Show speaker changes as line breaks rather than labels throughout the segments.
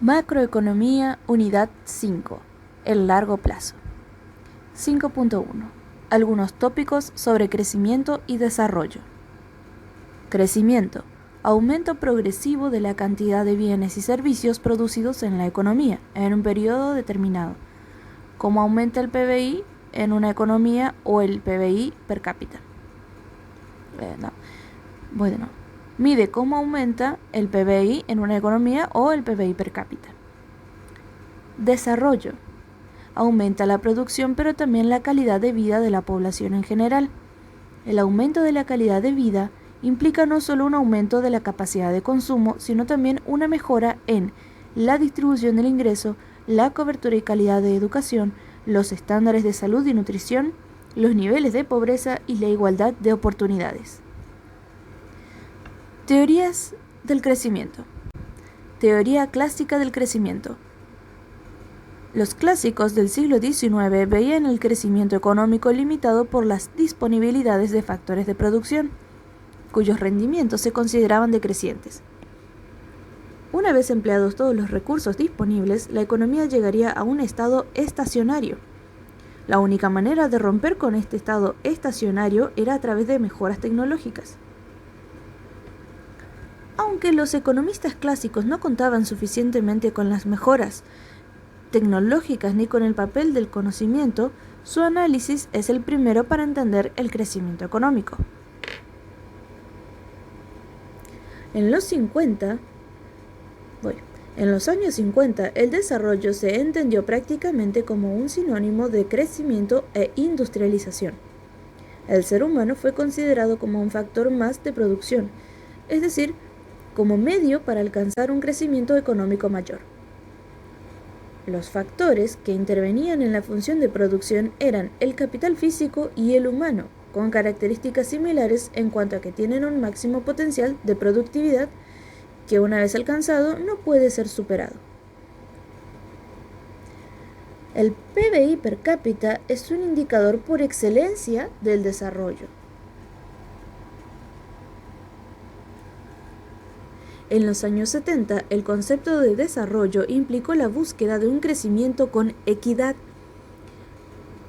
Macroeconomía, unidad 5. El largo plazo. 5.1. Algunos tópicos sobre crecimiento y desarrollo. Crecimiento. Aumento progresivo de la cantidad de bienes y servicios producidos en la economía en un periodo determinado. ¿Cómo aumenta el PBI en una economía o el PBI per cápita? Mide cómo aumenta el PBI en una economía o el PBI per cápita. Desarrollo. Aumenta la producción pero también la calidad de vida de la población en general. El aumento de la calidad de vida implica no solo un aumento de la capacidad de consumo, sino también una mejora en la distribución del ingreso, la cobertura y calidad de educación, los estándares de salud y nutrición, los niveles de pobreza y la igualdad de oportunidades. Teorías del crecimiento. Teoría clásica del crecimiento. Los clásicos del siglo XIX veían el crecimiento económico limitado por las disponibilidades de factores de producción, cuyos rendimientos se consideraban decrecientes. Una vez empleados todos los recursos disponibles, la economía llegaría a un estado estacionario. La única manera de romper con este estado estacionario era a través de mejoras tecnológicas. Aunque los economistas clásicos no contaban suficientemente con las mejoras tecnológicas ni con el papel del conocimiento, su análisis es el primero para entender el crecimiento económico. En los años 50, el desarrollo se entendió prácticamente como un sinónimo de crecimiento e industrialización. El ser humano fue considerado como un factor más de producción, es decir, como medio para alcanzar un crecimiento económico mayor. Los factores que intervenían en la función de producción eran el capital físico y el humano, con características similares en cuanto a que tienen un máximo potencial de productividad que una vez alcanzado no puede ser superado. El PBI per cápita es un indicador por excelencia del desarrollo. En los años 70, el concepto de desarrollo implicó la búsqueda de un crecimiento con equidad.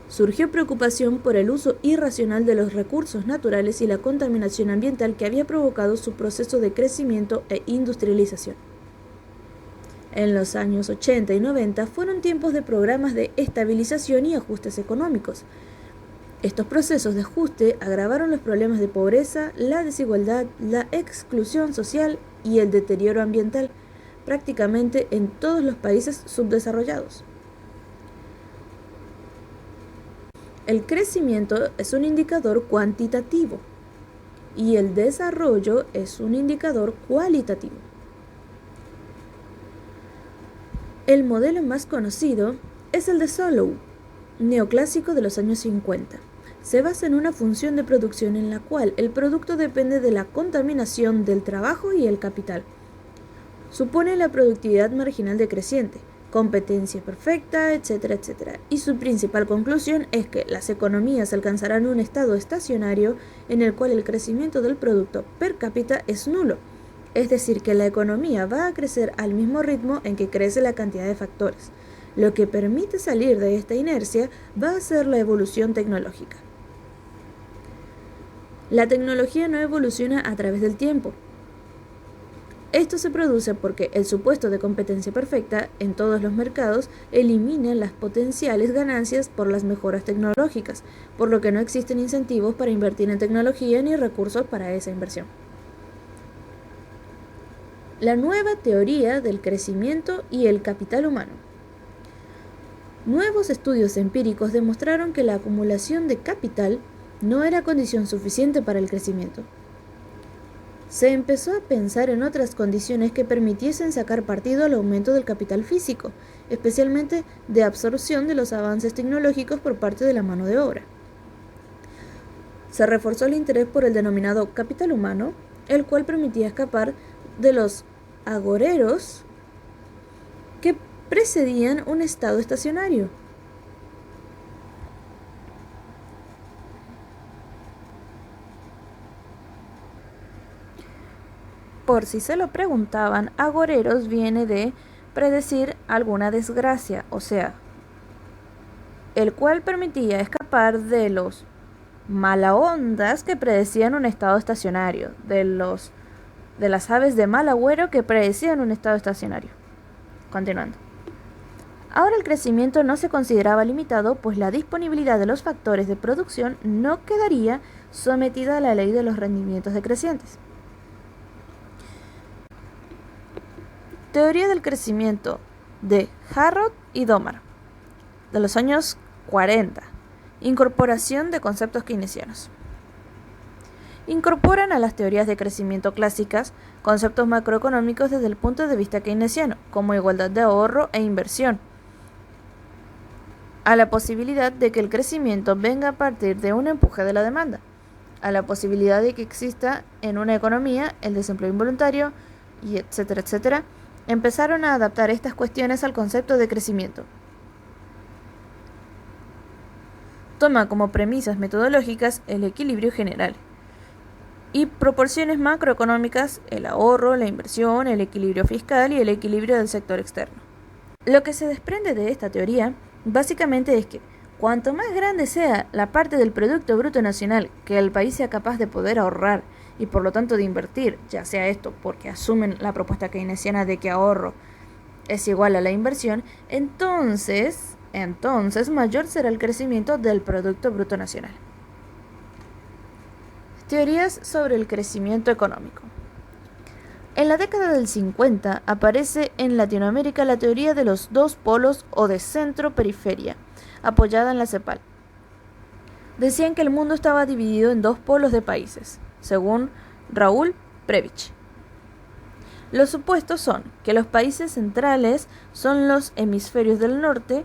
Surgió preocupación por el uso irracional de los recursos naturales y la contaminación ambiental que había provocado su proceso de crecimiento e industrialización. En los años 80 y 90 fueron tiempos de programas de estabilización y ajustes económicos. Estos procesos de ajuste agravaron los problemas de pobreza, la desigualdad, la exclusión social y el deterioro ambiental, prácticamente en todos los países subdesarrollados. El crecimiento es un indicador cuantitativo y el desarrollo es un indicador cualitativo. El modelo más conocido es el de Solow, neoclásico de los años 50. Se basa en una función de producción en la cual el producto depende de la contaminación del trabajo y el capital. Supone la productividad marginal decreciente, competencia perfecta, etcétera, etcétera. Y su principal conclusión es que las economías alcanzarán un estado estacionario en el cual el crecimiento del producto per cápita es nulo. Es decir, que la economía va a crecer al mismo ritmo en que crece la cantidad de factores. Lo que permite salir de esta inercia va a ser la evolución tecnológica. La tecnología no evoluciona a través del tiempo. Esto se produce porque el supuesto de competencia perfecta en todos los mercados elimina las potenciales ganancias por las mejoras tecnológicas, por lo que no existen incentivos para invertir en tecnología ni recursos para esa inversión. La nueva teoría del crecimiento y el capital humano. Nuevos estudios empíricos demostraron que la acumulación de capital no era condición suficiente para el crecimiento. Se empezó a pensar en otras condiciones que permitiesen sacar partido al aumento del capital físico, especialmente de absorción de los avances tecnológicos por parte de la mano de obra. Se reforzó el interés por el denominado capital humano, el cual permitía escapar de los agoreros que precedían un estado estacionario. Por si se lo preguntaban, agoreros viene de predecir alguna desgracia, o sea, el cual permitía escapar de los malaondas que predecían un estado estacionario, de las aves de mal agüero que predecían un estado estacionario. Continuando. Ahora el crecimiento no se consideraba limitado, pues la disponibilidad de los factores de producción no quedaría sometida a la ley de los rendimientos decrecientes. Teoría del crecimiento de Harrod y Domar, de los años 40. Incorporación de conceptos keynesianos. Incorporan a las teorías de crecimiento clásicas conceptos macroeconómicos desde el punto de vista keynesiano, como igualdad de ahorro e inversión, a la posibilidad de que el crecimiento venga a partir de un empuje de la demanda, a la posibilidad de que exista en una economía el desempleo involuntario, y etcétera, etcétera, empezaron a adaptar estas cuestiones al concepto de crecimiento. Toma como premisas metodológicas el equilibrio general y proporciones macroeconómicas, el ahorro, la inversión, el equilibrio fiscal y el equilibrio del sector externo. Lo que se desprende de esta teoría básicamente es que cuanto más grande sea la parte del Producto Bruto Nacional que el país sea capaz de poder ahorrar y por lo tanto de invertir, ya sea esto porque asumen la propuesta keynesiana de que ahorro es igual a la inversión, entonces mayor será el crecimiento del Producto Bruto Nacional. Teorías sobre el crecimiento económico. En la década del 50 aparece en Latinoamérica la teoría de los dos polos o de centro-periferia, apoyada en la CEPAL. Decían que el mundo estaba dividido en dos polos de países, según Raúl Prebisch. Los supuestos son que los países centrales son los hemisferios del norte,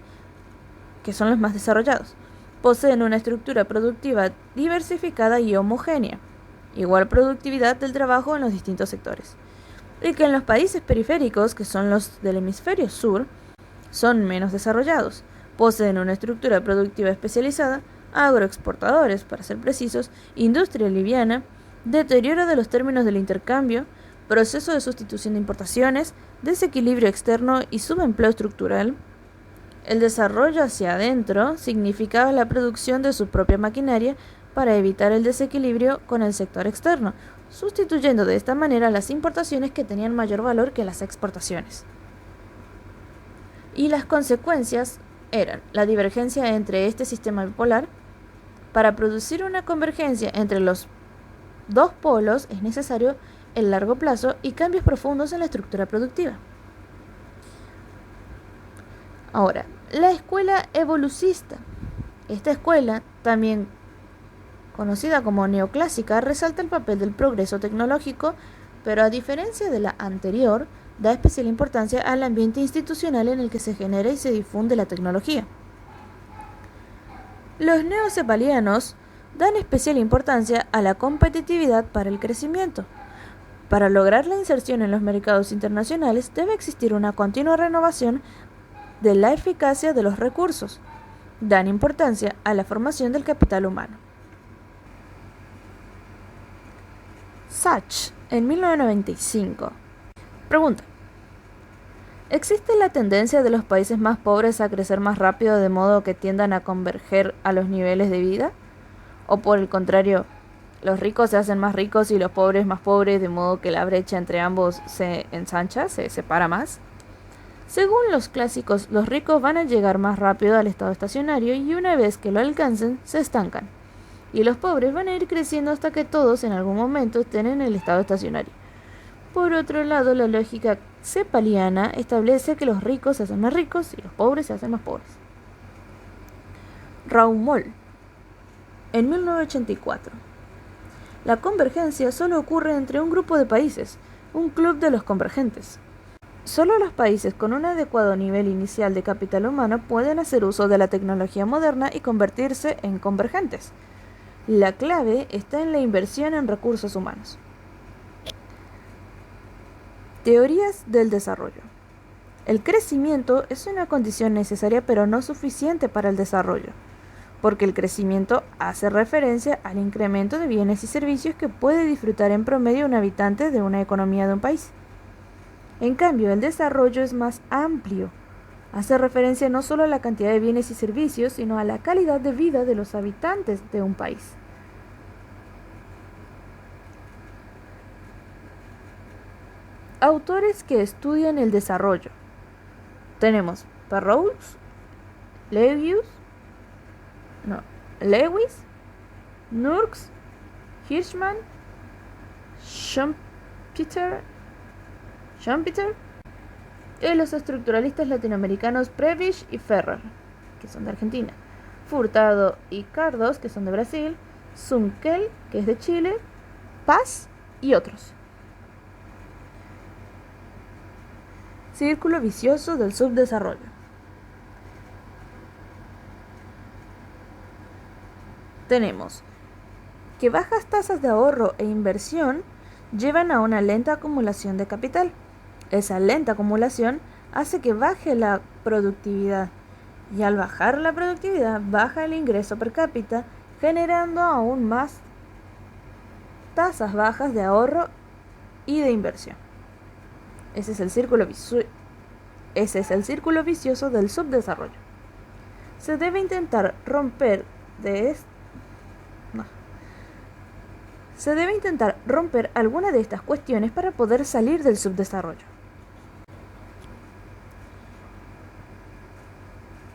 que son los más desarrollados. Poseen una estructura productiva diversificada y homogénea, igual productividad del trabajo en los distintos sectores. Y que en los países periféricos, que son los del hemisferio sur, son menos desarrollados, poseen una estructura productiva especializada, agroexportadores, para ser precisos, industria liviana, deterioro de los términos del intercambio, proceso de sustitución de importaciones, desequilibrio externo y subempleo estructural. El desarrollo hacia adentro significaba la producción de su propia maquinaria para evitar el desequilibrio con el sector externo, sustituyendo de esta manera las importaciones que tenían mayor valor que las exportaciones. Y las consecuencias eran la divergencia entre este sistema bipolar. Para producir una convergencia entre los dos polos es necesario el largo plazo y cambios profundos en la estructura productiva. Ahora, la escuela evolucista. Esta escuela, también conocida como neoclásica, resalta el papel del progreso tecnológico, pero a diferencia de la anterior, da especial importancia al ambiente institucional en el que se genera y se difunde la tecnología. Los neocepalianos dan especial importancia a la competitividad para el crecimiento. Para lograr la inserción en los mercados internacionales debe existir una continua renovación de la eficacia de los recursos. Dan importancia a la formación del capital humano. Sachs, en 1995. Pregunta: ¿existe la tendencia de los países más pobres a crecer más rápido de modo que tiendan a converger a los niveles de vida? ¿O por el contrario, los ricos se hacen más ricos y los pobres más pobres de modo que la brecha entre ambos se ensancha, se separa más? Según los clásicos, los ricos van a llegar más rápido al estado estacionario y una vez que lo alcancen, se estancan. Y los pobres van a ir creciendo hasta que todos en algún momento estén en el estado estacionario. Por otro lado, la lógica cepaliana establece que los ricos se hacen más ricos y los pobres se hacen más pobres. Raumol, en 1984. La convergencia solo ocurre entre un grupo de países, un club de los convergentes. Solo los países con un adecuado nivel inicial de capital humano pueden hacer uso de la tecnología moderna y convertirse en convergentes. La clave está en la inversión en recursos humanos. Teorías del desarrollo. El crecimiento es una condición necesaria pero no suficiente para el desarrollo, porque el crecimiento hace referencia al incremento de bienes y servicios que puede disfrutar en promedio un habitante de una economía de un país. En cambio, el desarrollo es más amplio. Hace referencia no solo a la cantidad de bienes y servicios, sino a la calidad de vida de los habitantes de un país. Autores que estudian el desarrollo. Tenemos Burroughs, Lewis, Nurks, Hirschman, Schumpeter y los estructuralistas latinoamericanos Prebisch y Ferrer, que son de Argentina, Furtado y Cardos, que son de Brasil, Zunkel, que es de Chile, Paz y otros. Círculo vicioso del subdesarrollo. Tenemos que bajas tasas de ahorro e inversión llevan a una lenta acumulación de capital. Esa lenta acumulación hace que baje la productividad, y al bajar la productividad baja el ingreso per cápita, generando aún más tasas bajas de ahorro y de inversión. Ese es el círculo vicioso del subdesarrollo. Se debe intentar romper alguna de estas cuestiones para poder salir del subdesarrollo.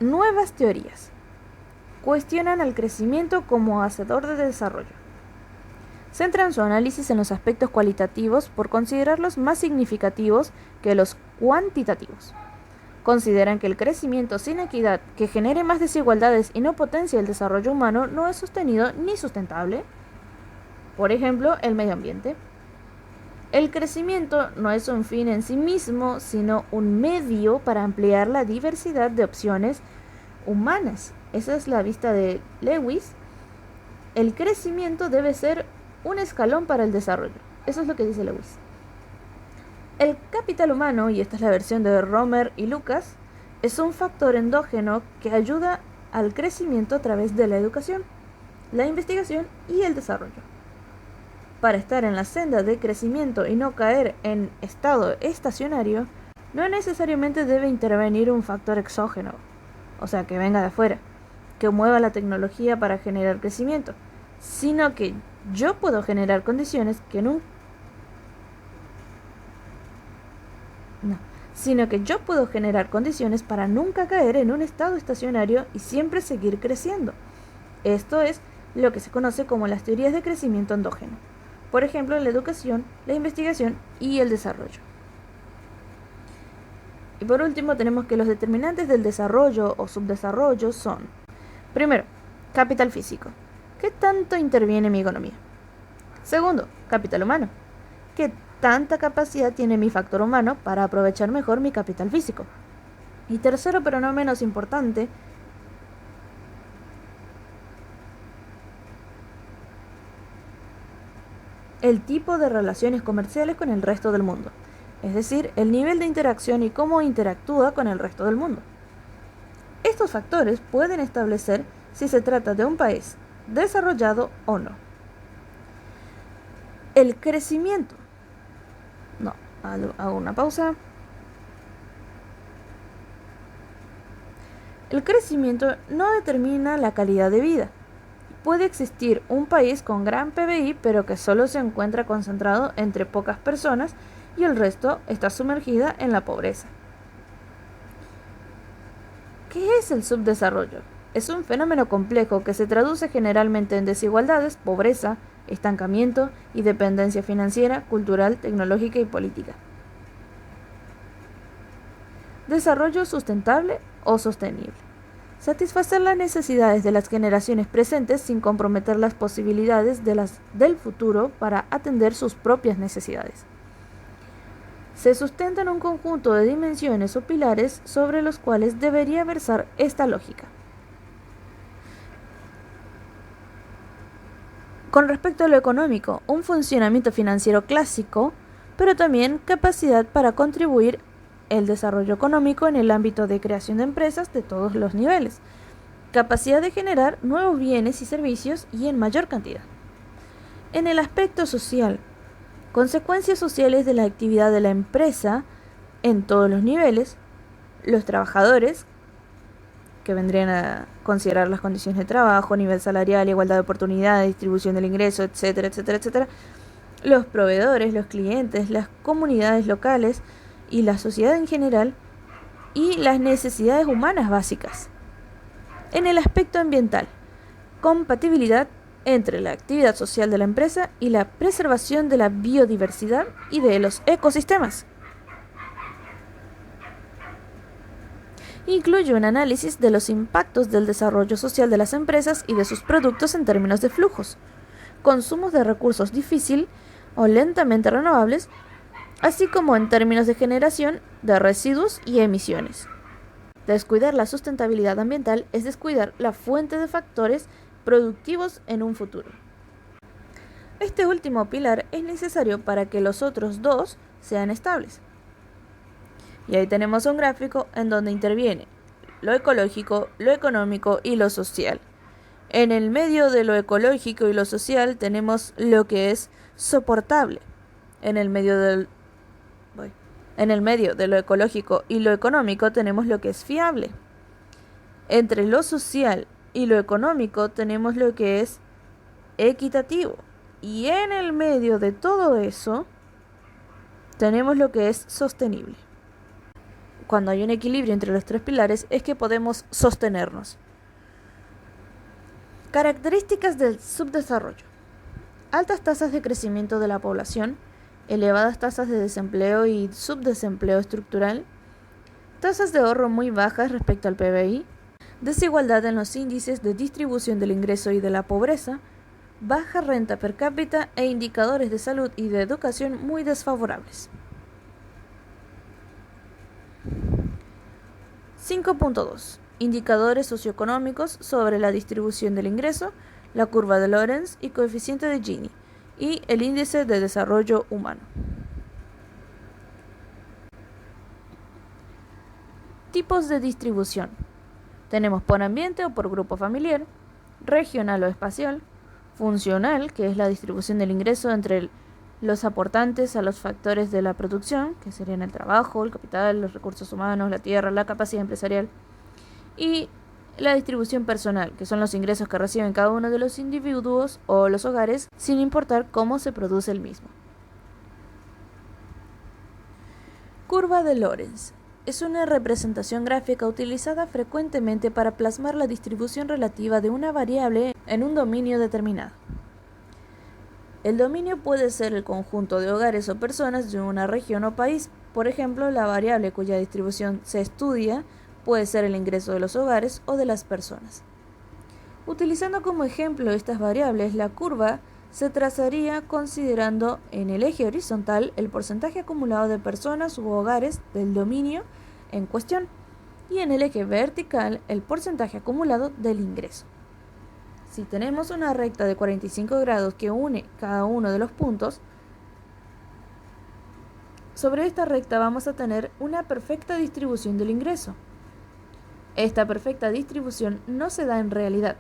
Nuevas teorías cuestionan al crecimiento como hacedor de desarrollo. Centran su análisis en los aspectos cualitativos por considerarlos más significativos que los cuantitativos. Consideran que el crecimiento sin equidad, que genere más desigualdades y no potencia el desarrollo humano, no es sostenido ni sustentable. Por ejemplo, el medio ambiente. El crecimiento no es un fin en sí mismo, sino un medio para ampliar la diversidad de opciones humanas. Esa es la vista de Lewis. El crecimiento debe ser un escalón para el desarrollo. Eso es lo que dice Lewis. El capital humano, y esta es la versión de Romer y Lucas, es un factor endógeno que ayuda al crecimiento a través de la educación, la investigación y el desarrollo. Para estar en la senda de crecimiento y no caer en estado estacionario, no necesariamente debe intervenir un factor exógeno, o sea, que venga de afuera, que mueva la tecnología para generar crecimiento, sino que yo puedo generar condiciones para nunca caer en un estado estacionario y siempre seguir creciendo. Esto es lo que se conoce como las teorías de crecimiento endógeno. Por ejemplo, la educación, la investigación y el desarrollo. Y por último tenemos que los determinantes del desarrollo o subdesarrollo son: primero, capital físico. ¿Qué tanto interviene mi economía? Segundo, capital humano. ¿Qué tanta capacidad tiene mi factor humano para aprovechar mejor mi capital físico? Y tercero, pero no menos importante, el tipo de relaciones comerciales con el resto del mundo, es decir, el nivel de interacción y cómo interactúa con el resto del mundo. Estos factores pueden establecer si se trata de un país desarrollado o no. El crecimiento. Hago una pausa. El crecimiento no determina la calidad de vida. Puede existir un país con gran PBI, pero que solo se encuentra concentrado entre pocas personas y el resto está sumergida en la pobreza. ¿Qué es el subdesarrollo? Es un fenómeno complejo que se traduce generalmente en desigualdades, pobreza, estancamiento y dependencia financiera, cultural, tecnológica y política. Desarrollo sustentable o sostenible. Satisfacer las necesidades de las generaciones presentes sin comprometer las posibilidades del futuro para atender sus propias necesidades. Se sustenta en un conjunto de dimensiones o pilares sobre los cuales debería versar esta lógica. Con respecto a lo económico, un funcionamiento financiero clásico, pero también capacidad para contribuir el desarrollo económico en el ámbito de creación de empresas de todos los niveles, capacidad de generar nuevos bienes y servicios y en mayor cantidad. En el aspecto social, consecuencias sociales de la actividad de la empresa en todos los niveles, los trabajadores, que vendrían a considerar las condiciones de trabajo, nivel salarial, igualdad de oportunidades, distribución del ingreso, etcétera, etcétera, etcétera, los proveedores, los clientes, las comunidades locales y la sociedad en general, y las necesidades humanas básicas. En el aspecto ambiental, compatibilidad entre la actividad social de la empresa y la preservación de la biodiversidad y de los ecosistemas. Incluye un análisis de los impactos del desarrollo social de las empresas y de sus productos en términos de flujos, consumos de recursos difícil o lentamente renovables, así como en términos de generación de residuos y emisiones. Descuidar la sustentabilidad ambiental es descuidar la fuente de factores productivos en un futuro. Este último pilar es necesario para que los otros dos sean estables. Y ahí tenemos un gráfico en donde interviene lo ecológico, lo económico y lo social. En el medio de lo ecológico y lo social tenemos lo que es soportable. En el medio de lo ecológico y lo económico tenemos lo que es fiable. Entre lo social y lo económico tenemos lo que es equitativo. Y en el medio de todo eso tenemos lo que es sostenible. Cuando hay un equilibrio entre los tres pilares es que podemos sostenernos. Características del subdesarrollo. Altas tasas de crecimiento de la población, elevadas tasas de desempleo y subdesempleo estructural, tasas de ahorro muy bajas respecto al PBI, desigualdad en los índices de distribución del ingreso y de la pobreza, baja renta per cápita e indicadores de salud y de educación muy desfavorables. 5.2. Indicadores socioeconómicos sobre la distribución del ingreso, la curva de Lorenz y coeficiente de Gini, y el índice de desarrollo humano. Tipos de distribución. Tenemos por ambiente o por grupo familiar, regional o espacial, funcional, que es la distribución del ingreso entre los aportantes a los factores de la producción, que serían el trabajo, el capital, los recursos humanos, la tierra, la capacidad empresarial, y la distribución personal, que son los ingresos que reciben cada uno de los individuos o los hogares, sin importar cómo se produce el mismo. Curva de Lorenz. Es una representación gráfica utilizada frecuentemente para plasmar la distribución relativa de una variable en un dominio determinado. El dominio puede ser el conjunto de hogares o personas de una región o país. Por ejemplo, la variable cuya distribución se estudia puede ser el ingreso de los hogares o de las personas. Utilizando como ejemplo estas variables, la curva se trazaría considerando en el eje horizontal el porcentaje acumulado de personas u hogares del dominio en cuestión y en el eje vertical el porcentaje acumulado del ingreso. Si tenemos una recta de 45 grados que une cada uno de los puntos, sobre esta recta vamos a tener una perfecta distribución del ingreso. Esta perfecta distribución no se da en realidad,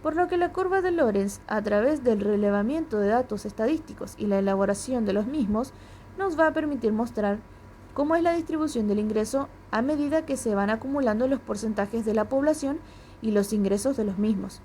por lo que la curva de Lorenz, a través del relevamiento de datos estadísticos y la elaboración de los mismos, nos va a permitir mostrar cómo es la distribución del ingreso a medida que se van acumulando los porcentajes de la población y los ingresos de los mismos.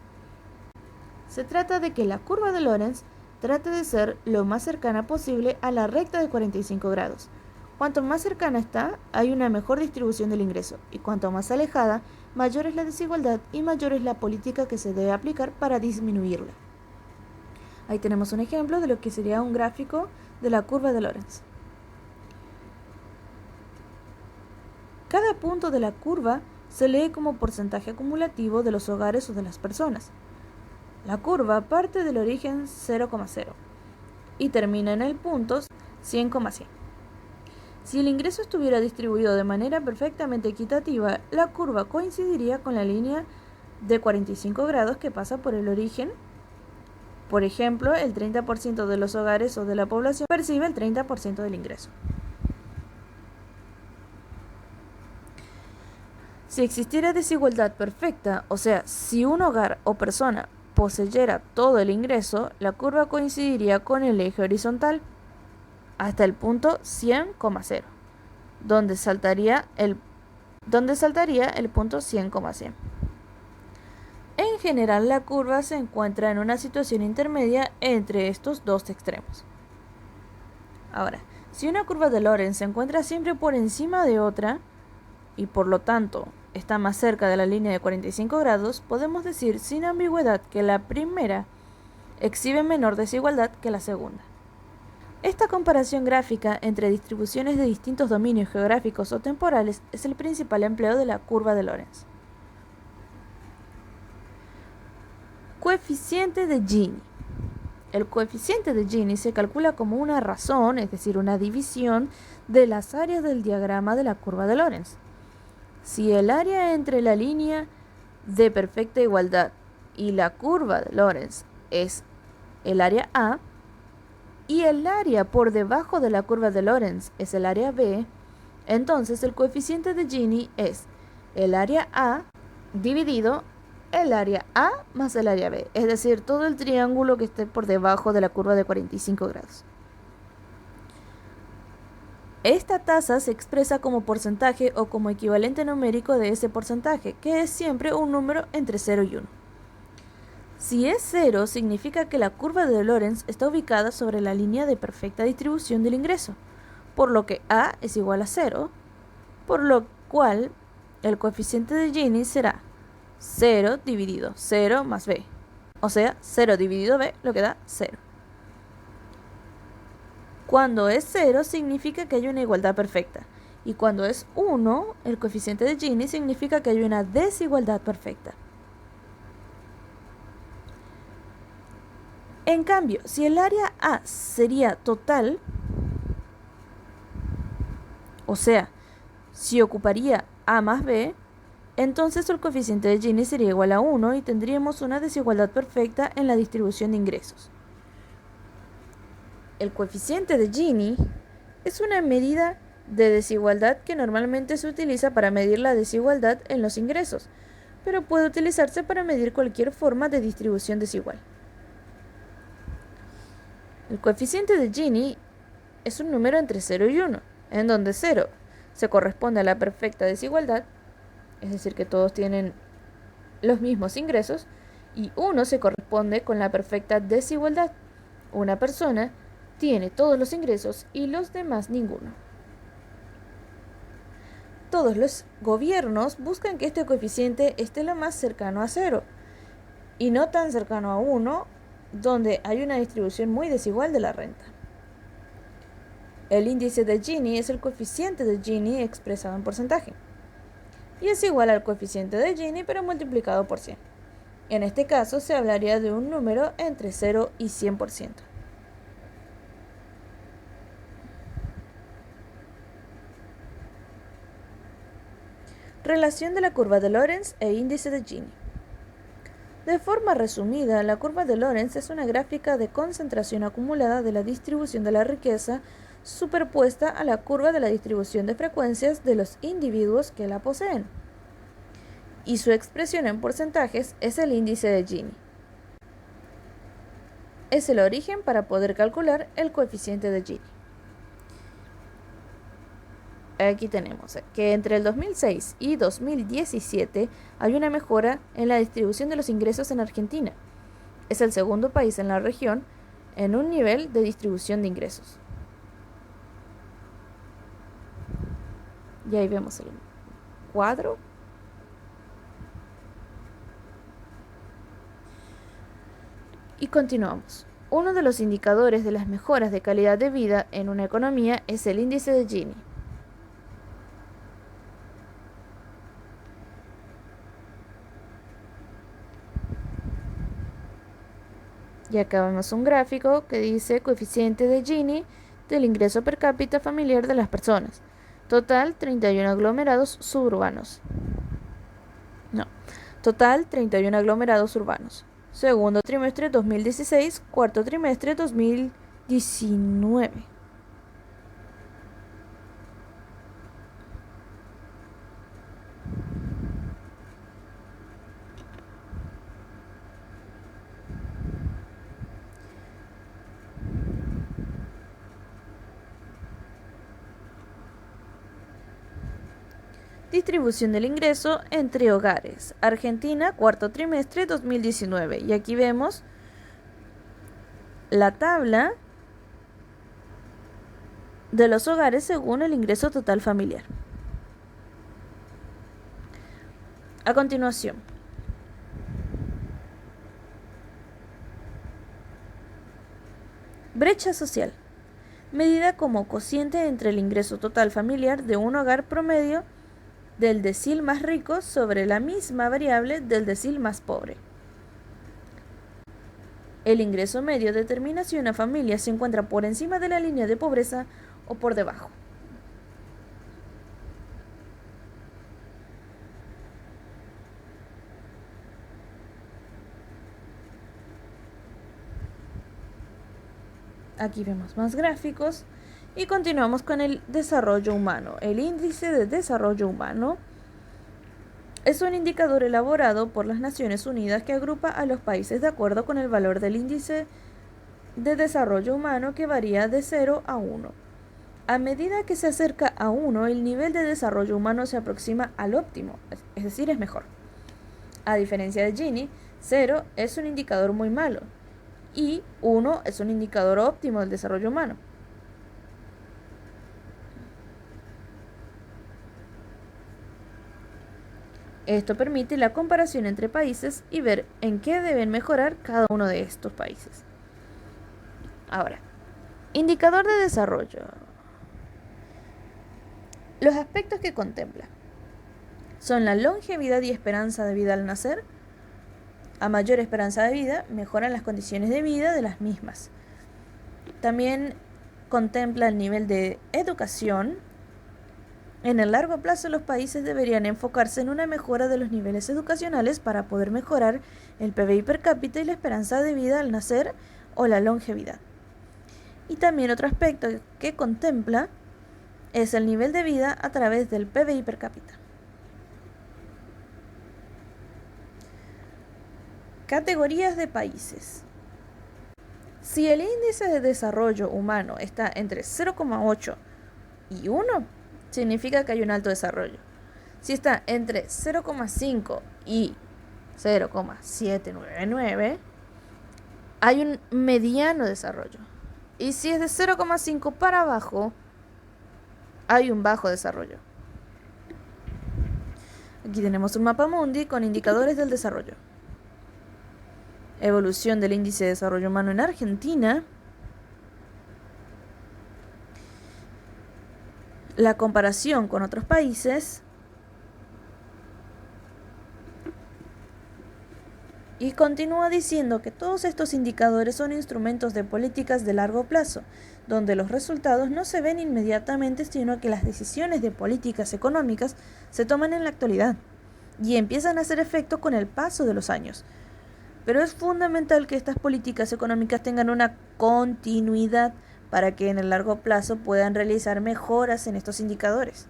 Se trata de que la curva de Lorenz trate de ser lo más cercana posible a la recta de 45 grados. Cuanto más cercana está, hay una mejor distribución del ingreso, y cuanto más alejada, mayor es la desigualdad y mayor es la política que se debe aplicar para disminuirla. Ahí tenemos un ejemplo de lo que sería un gráfico de la curva de Lorenz. Cada punto de la curva se lee como porcentaje acumulativo de los hogares o de las personas. La curva parte del origen 0,0 y termina en el punto 100,100. Si el ingreso estuviera distribuido de manera perfectamente equitativa, la curva coincidiría con la línea de 45 grados que pasa por el origen. Por ejemplo, el 30% de los hogares o de la población percibe el 30% del ingreso. Si existiera desigualdad perfecta, o sea, si un hogar o persona poseyera todo el ingreso, la curva coincidiría con el eje horizontal hasta el punto 100,0. donde saltaría el punto 100,100. En general, la curva se encuentra en una situación intermedia entre estos dos extremos. Ahora, si una curva de Lorentz se encuentra siempre por encima de otra, y por lo tanto está más cerca de la línea de 45 grados, podemos decir sin ambigüedad que la primera exhibe menor desigualdad que la segunda. Esta comparación gráfica entre distribuciones de distintos dominios geográficos o temporales es el principal empleo de la curva de Lorentz. Coeficiente de Gini. El coeficiente de Gini se calcula como una razón, es decir, una división de las áreas del diagrama de la curva de Lorentz. Si el área entre la línea de perfecta igualdad y la curva de Lorentz es el área A, y el área por debajo de la curva de Lorentz es el área B, entonces el coeficiente de Gini es el área A dividido el área A más el área B, es decir, todo el triángulo que esté por debajo de la curva de 45 grados. Esta tasa se expresa como porcentaje o como equivalente numérico de ese porcentaje, que es siempre un número entre 0 y 1. Si es 0, significa que la curva de Lorentz está ubicada sobre la línea de perfecta distribución del ingreso, por lo que A es igual a 0, por lo cual el coeficiente de Gini será 0 dividido 0 más B, o sea, 0 dividido B, lo que da 0. Cuando es 0 significa que hay una igualdad perfecta, y cuando es 1, el coeficiente de Gini significa que hay una desigualdad perfecta. En cambio, si el área A sería total, o sea, si ocuparía A más B, entonces el coeficiente de Gini sería igual a 1 y tendríamos una desigualdad perfecta en la distribución de ingresos. El coeficiente de Gini es una medida de desigualdad que normalmente se utiliza para medir la desigualdad en los ingresos, pero puede utilizarse para medir cualquier forma de distribución desigual. El coeficiente de Gini es un número entre 0 y 1, en donde 0 se corresponde a la perfecta desigualdad, es decir, que todos tienen los mismos ingresos, y 1 se corresponde con la perfecta desigualdad. Una persona tiene todos los ingresos y los demás ninguno. Todos los gobiernos buscan que este coeficiente esté lo más cercano a 0 y no tan cercano a 1, donde hay una distribución muy desigual de la renta. El índice de Gini es el coeficiente de Gini expresado en porcentaje y es igual al coeficiente de Gini pero multiplicado por 100. En este caso se hablaría de un número entre 0 y 100%. Relación de la curva de Lorentz e índice de Gini. De forma resumida, la curva de Lorentz es una gráfica de concentración acumulada de la distribución de la riqueza superpuesta a la curva de la distribución de frecuencias de los individuos que la poseen. Y su expresión en porcentajes es el índice de Gini. Es el origen para poder calcular el coeficiente de Gini. Aquí tenemos que entre el 2006 y 2017 hay una mejora en la distribución de los ingresos en Argentina. Es el segundo país en la región en un nivel de distribución de ingresos. Y ahí vemos el cuadro. Y continuamos. Uno de los indicadores de las mejoras de calidad de vida en una economía es el índice de Gini. Y acá vemos un gráfico que dice coeficiente de Gini del ingreso per cápita familiar de las personas. Total 31 aglomerados suburbanos. Total 31 aglomerados urbanos. Segundo trimestre 2016, cuarto trimestre 2019. Distribución del ingreso entre hogares. Argentina, cuarto trimestre 2019. Y aquí vemos la tabla de los hogares según el ingreso total familiar. A continuación, brecha social. Medida como cociente entre el ingreso total familiar de un hogar promedio del decil más rico sobre la misma variable del decil más pobre. El ingreso medio determina si una familia se encuentra por encima de la línea de pobreza o por debajo. Aquí vemos más gráficos y continuamos con el desarrollo humano. El índice de desarrollo humano es un indicador elaborado por las Naciones Unidas que agrupa a los países de acuerdo con el valor del índice de desarrollo humano que varía de 0 a 1. A medida que se acerca a 1, el nivel de desarrollo humano se aproxima al óptimo, es decir, es mejor. A diferencia de Gini, 0 es un indicador muy malo y 1 es un indicador óptimo del desarrollo humano. Esto permite la comparación entre países y ver en qué deben mejorar cada uno de estos países. Ahora, indicador de desarrollo. Los aspectos que contempla son la longevidad y esperanza de vida al nacer. A mayor esperanza de vida, mejoran las condiciones de vida de las mismas. También contempla el nivel de educación. En el largo plazo, los países deberían enfocarse en una mejora de los niveles educacionales para poder mejorar el PBI per cápita y la esperanza de vida al nacer o la longevidad. Y también otro aspecto que contempla es el nivel de vida a través del PBI per cápita. Categorías de países. Si el índice de desarrollo humano está entre 0,8 y 1, significa que hay un alto desarrollo. Si está entre 0,5 y 0,799, hay un mediano desarrollo. Y si es de 0,5 para abajo, hay un bajo desarrollo. Aquí tenemos un mapa mundi con indicadores del desarrollo. Evolución del índice de desarrollo humano en Argentina. La comparación con otros países. Y continúa diciendo que todos estos indicadores son instrumentos de políticas de largo plazo, donde los resultados no se ven inmediatamente, sino que las decisiones de políticas económicas se toman en la actualidad y empiezan a hacer efecto con el paso de los años. Pero es fundamental que estas políticas económicas tengan una continuidad para que en el largo plazo puedan realizar mejoras en estos indicadores.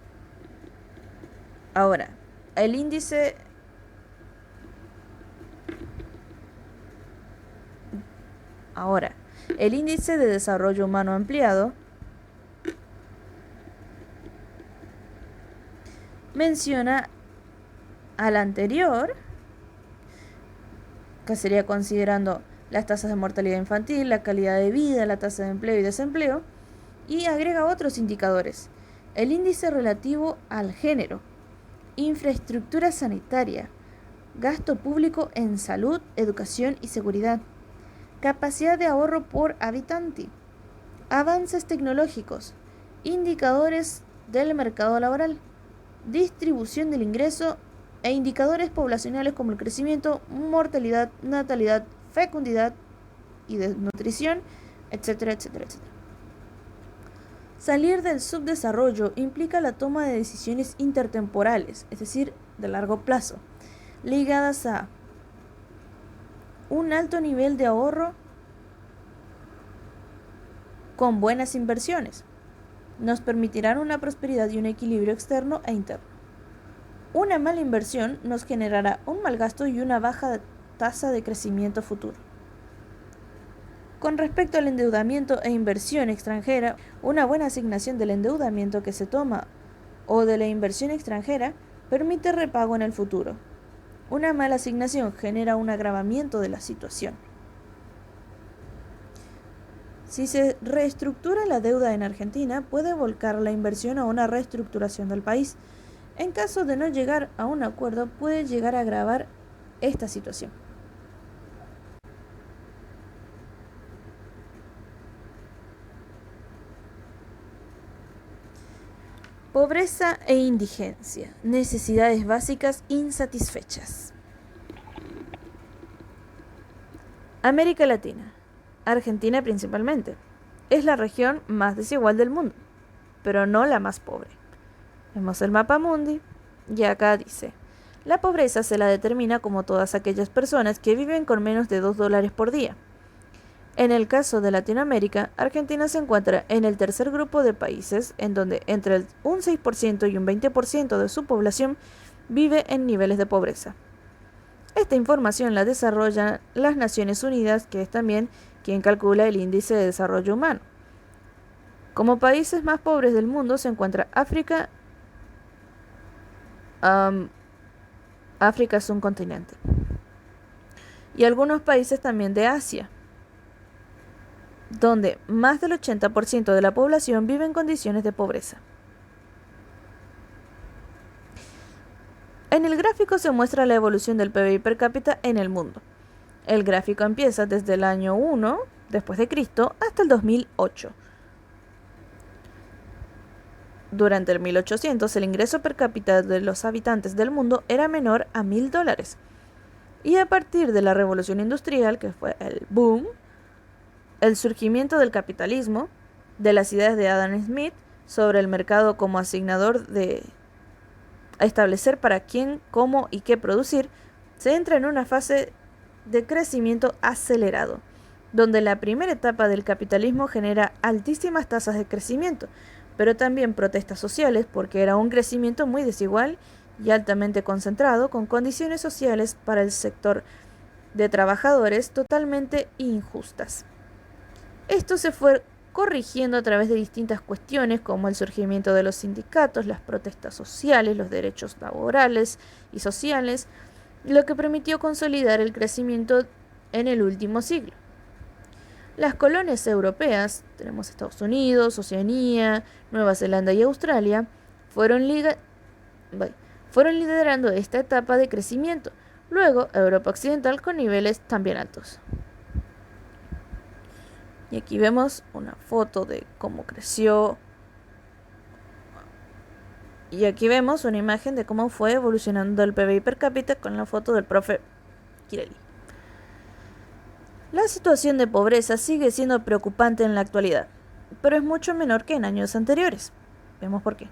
Ahora, el índice de desarrollo humano ampliado menciona al anterior, que sería considerando las tasas de mortalidad infantil, la calidad de vida, la tasa de empleo y desempleo, y agrega otros indicadores. El índice relativo al género, infraestructura sanitaria, gasto público en salud, educación y seguridad, capacidad de ahorro por habitante, avances tecnológicos, indicadores del mercado laboral, distribución del ingreso e indicadores poblacionales como el crecimiento, mortalidad, natalidad, fecundidad y desnutrición, etcétera, etcétera, etcétera. Salir del subdesarrollo implica la toma de decisiones intertemporales, es decir, de largo plazo, ligadas a un alto nivel de ahorro con buenas inversiones. Nos permitirán una prosperidad y un equilibrio externo e interno. Una mala inversión nos generará un mal gasto y una baja tasa de crecimiento futuro. Con respecto al endeudamiento e inversión extranjera, una buena asignación del endeudamiento que se toma o de la inversión extranjera permite repago en el futuro. Una mala asignación genera un agravamiento de la situación. Si se reestructura la deuda en Argentina, puede volcar la inversión a una reestructuración del país. En caso de no llegar a un acuerdo, puede llegar a agravar esta situación. Pobreza e indigencia, necesidades básicas insatisfechas. América Latina, Argentina principalmente, es la región más desigual del mundo, pero no la más pobre. Vemos el mapa mundi y acá dice, la pobreza se la determina como todas aquellas personas que viven con menos de $2 por día. En el caso de Latinoamérica, Argentina se encuentra en el tercer grupo de países en donde entre un 6% y un 20% de su población vive en niveles de pobreza. Esta información la desarrollan las Naciones Unidas, que es también quien calcula el índice de desarrollo humano. Como países más pobres del mundo se encuentra África. África es un continente. Y algunos países también de Asia, donde más del 80% de la población vive en condiciones de pobreza. En el gráfico se muestra la evolución del PBI per cápita en el mundo. El gráfico empieza desde el año 1 después de Cristo hasta el 2008. Durante el 1800 el ingreso per cápita de los habitantes del mundo era menor a $1.000. Y a partir de la revolución industrial, que fue el boom, el surgimiento del capitalismo, de las ideas de Adam Smith sobre el mercado como asignador de establecer para quién, cómo y qué producir, se entra en una fase de crecimiento acelerado, donde la primera etapa del capitalismo genera altísimas tasas de crecimiento, pero también protestas sociales porque era un crecimiento muy desigual y altamente concentrado, con condiciones sociales para el sector de trabajadores totalmente injustas. Esto se fue corrigiendo a través de distintas cuestiones como el surgimiento de los sindicatos, las protestas sociales, los derechos laborales y sociales, lo que permitió consolidar el crecimiento en el último siglo. Las colonias europeas, tenemos Estados Unidos, Oceanía, Nueva Zelanda y Australia, fueron liderando esta etapa de crecimiento. Luego, Europa Occidental con niveles también altos. Y aquí vemos una foto de cómo creció. Y aquí vemos una imagen de cómo fue evolucionando el PBI per cápita con la foto del profe Kireli. La situación de pobreza sigue siendo preocupante en la actualidad, pero es mucho menor que en años anteriores. Vemos por qué.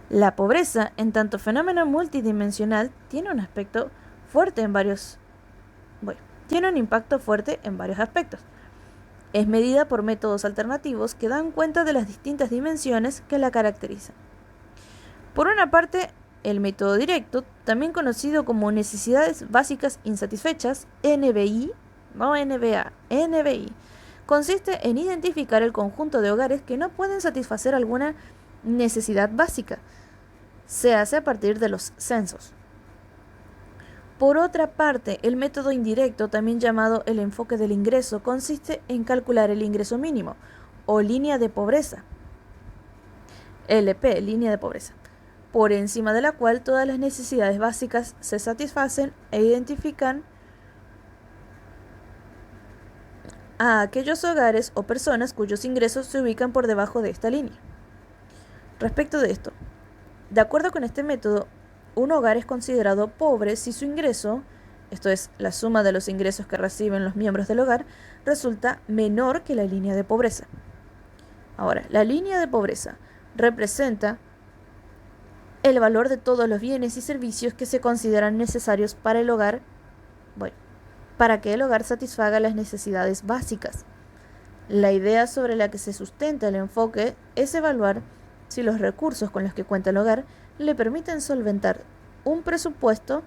La pobreza, en tanto fenómeno multidimensional, tiene un impacto fuerte en varios aspectos. Es medida por métodos alternativos que dan cuenta de las distintas dimensiones que la caracterizan. Por una parte, el método directo, también conocido como necesidades básicas insatisfechas, NBI, no NBA, NBI, consiste en identificar el conjunto de hogares que no pueden satisfacer alguna necesidad básica. Se hace a partir de los censos. Por otra parte, el método indirecto, también llamado el enfoque del ingreso, consiste en calcular el ingreso mínimo o línea de pobreza, LP, línea de pobreza, por encima de la cual todas las necesidades básicas se satisfacen e identifican a aquellos hogares o personas cuyos ingresos se ubican por debajo de esta línea. Respecto de esto, de acuerdo con este método, un hogar es considerado pobre si su ingreso, esto es, la suma de los ingresos que reciben los miembros del hogar, resulta menor que la línea de pobreza. Ahora, la línea de pobreza representa el valor de todos los bienes y servicios que se consideran necesarios para el hogar, para que el hogar satisfaga las necesidades básicas. La idea sobre la que se sustenta el enfoque es evaluar si los recursos con los que cuenta el hogar le permiten solventar un presupuesto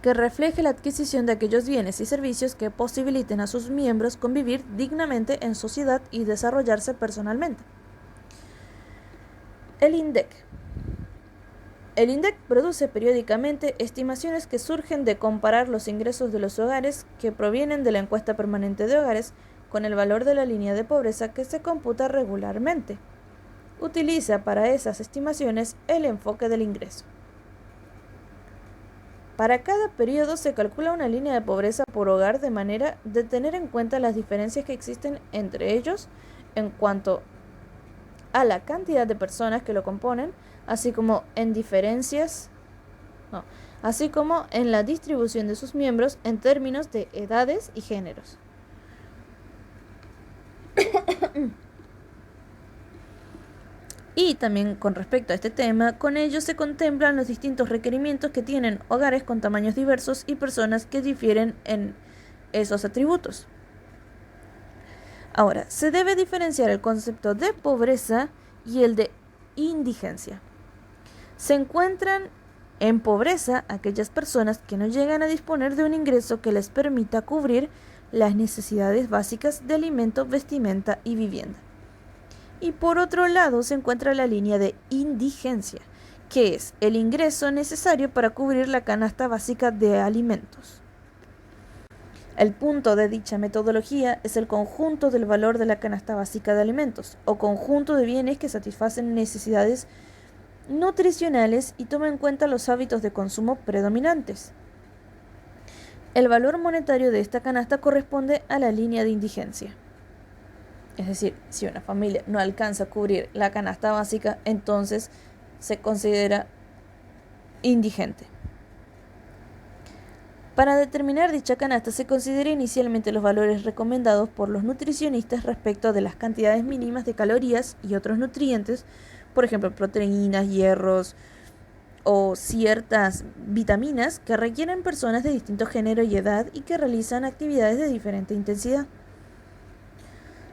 que refleje la adquisición de aquellos bienes y servicios que posibiliten a sus miembros convivir dignamente en sociedad y desarrollarse personalmente. El INDEC. El INDEC produce periódicamente estimaciones que surgen de comparar los ingresos de los hogares que provienen de la encuesta permanente de hogares con el valor de la línea de pobreza que se computa regularmente. Utiliza para esas estimaciones el enfoque del ingreso. Para cada periodo se calcula una línea de pobreza por hogar de manera de tener en cuenta las diferencias que existen entre ellos en cuanto a la cantidad de personas que lo componen, así como en la distribución de sus miembros en términos de edades y géneros. Y también con respecto a este tema, con ello se contemplan los distintos requerimientos que tienen hogares con tamaños diversos y personas que difieren en esos atributos. Ahora, se debe diferenciar el concepto de pobreza y el de indigencia. Se encuentran en pobreza aquellas personas que no llegan a disponer de un ingreso que les permita cubrir las necesidades básicas de alimento, vestimenta y vivienda. Y por otro lado se encuentra la línea de indigencia, que es el ingreso necesario para cubrir la canasta básica de alimentos. El punto de dicha metodología es el conjunto del valor de la canasta básica de alimentos, o conjunto de bienes que satisfacen necesidades nutricionales y toma en cuenta los hábitos de consumo predominantes. El valor monetario de esta canasta corresponde a la línea de indigencia. Es decir, si una familia no alcanza a cubrir la canasta básica, entonces se considera indigente. Para determinar dicha canasta se considera inicialmente los valores recomendados por los nutricionistas respecto de las cantidades mínimas de calorías y otros nutrientes, por ejemplo, proteínas, hierros o ciertas vitaminas que requieren personas de distinto género y edad y que realizan actividades de diferente intensidad.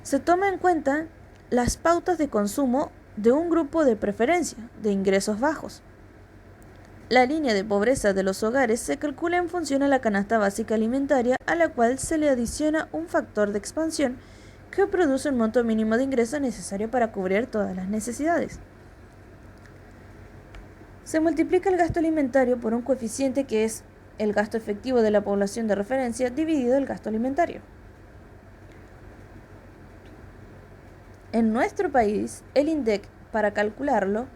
Se toma en cuenta las pautas de consumo de un grupo de preferencia, de ingresos bajos. La línea de pobreza de los hogares se calcula en función a la canasta básica alimentaria, a la cual se le adiciona un factor de expansión que produce un monto mínimo de ingreso necesario para cubrir todas las necesidades. Se multiplica el gasto alimentario por un coeficiente que es el gasto efectivo de la población de referencia dividido el gasto alimentario. En nuestro país, el INDEC, para calcularlo,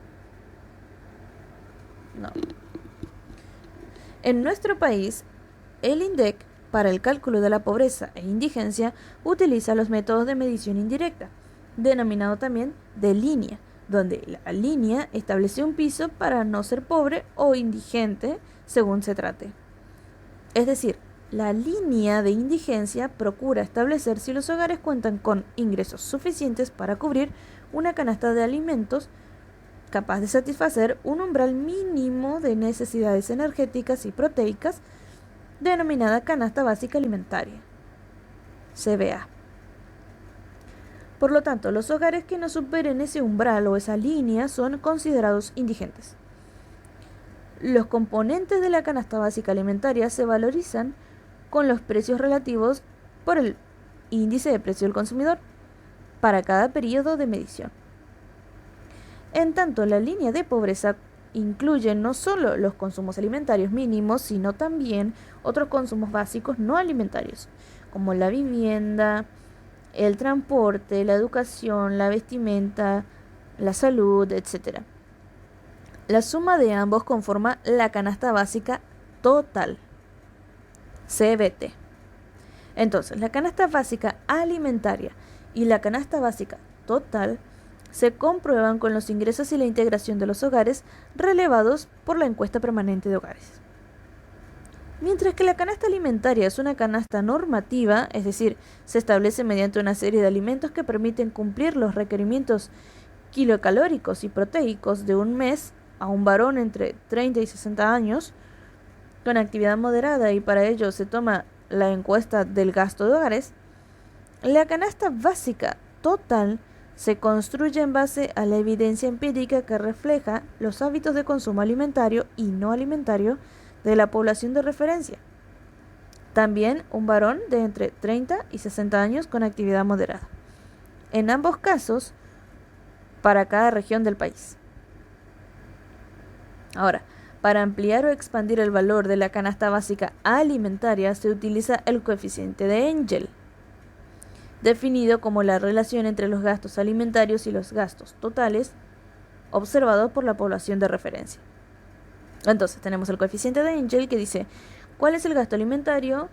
para el cálculo de la pobreza e indigencia, utiliza los métodos de medición indirecta, denominado también de línea, donde la línea establece un piso para no ser pobre o indigente según se trate. Es decir, la línea de indigencia procura establecer si los hogares cuentan con ingresos suficientes para cubrir una canasta de alimentos capaz de satisfacer un umbral mínimo de necesidades energéticas y proteicas, denominada canasta básica alimentaria, CBA. Por lo tanto, los hogares que no superen ese umbral o esa línea son considerados indigentes. Los componentes de la canasta básica alimentaria se valorizan con los precios relativos por el índice de precio del consumidor para cada periodo de medición. En tanto, la línea de pobreza incluye no solo los consumos alimentarios mínimos, sino también otros consumos básicos no alimentarios, como la vivienda, el transporte, la educación, la vestimenta, la salud, etc. La suma de ambos conforma la canasta básica total, CBT. Entonces, la canasta básica alimentaria y la canasta básica total se comprueban con los ingresos y la integración de los hogares relevados por la encuesta permanente de hogares. Mientras que la canasta alimentaria es una canasta normativa, es decir, se establece mediante una serie de alimentos que permiten cumplir los requerimientos kilocalóricos y proteicos de un mes a un varón entre 30 y 60 años, con actividad moderada, y para ello se toma la encuesta del gasto de hogares, la canasta básica total se construye en base a la evidencia empírica que refleja los hábitos de consumo alimentario y no alimentario de la población de referencia. También un varón de entre 30 y 60 años con actividad moderada. En ambos casos, para cada región del país. Ahora, para ampliar o expandir el valor de la canasta básica alimentaria se utiliza el coeficiente de Engel, definido como la relación entre los gastos alimentarios y los gastos totales observados por la población de referencia. Entonces tenemos el coeficiente de Engel que dice cuál es el gasto alimentario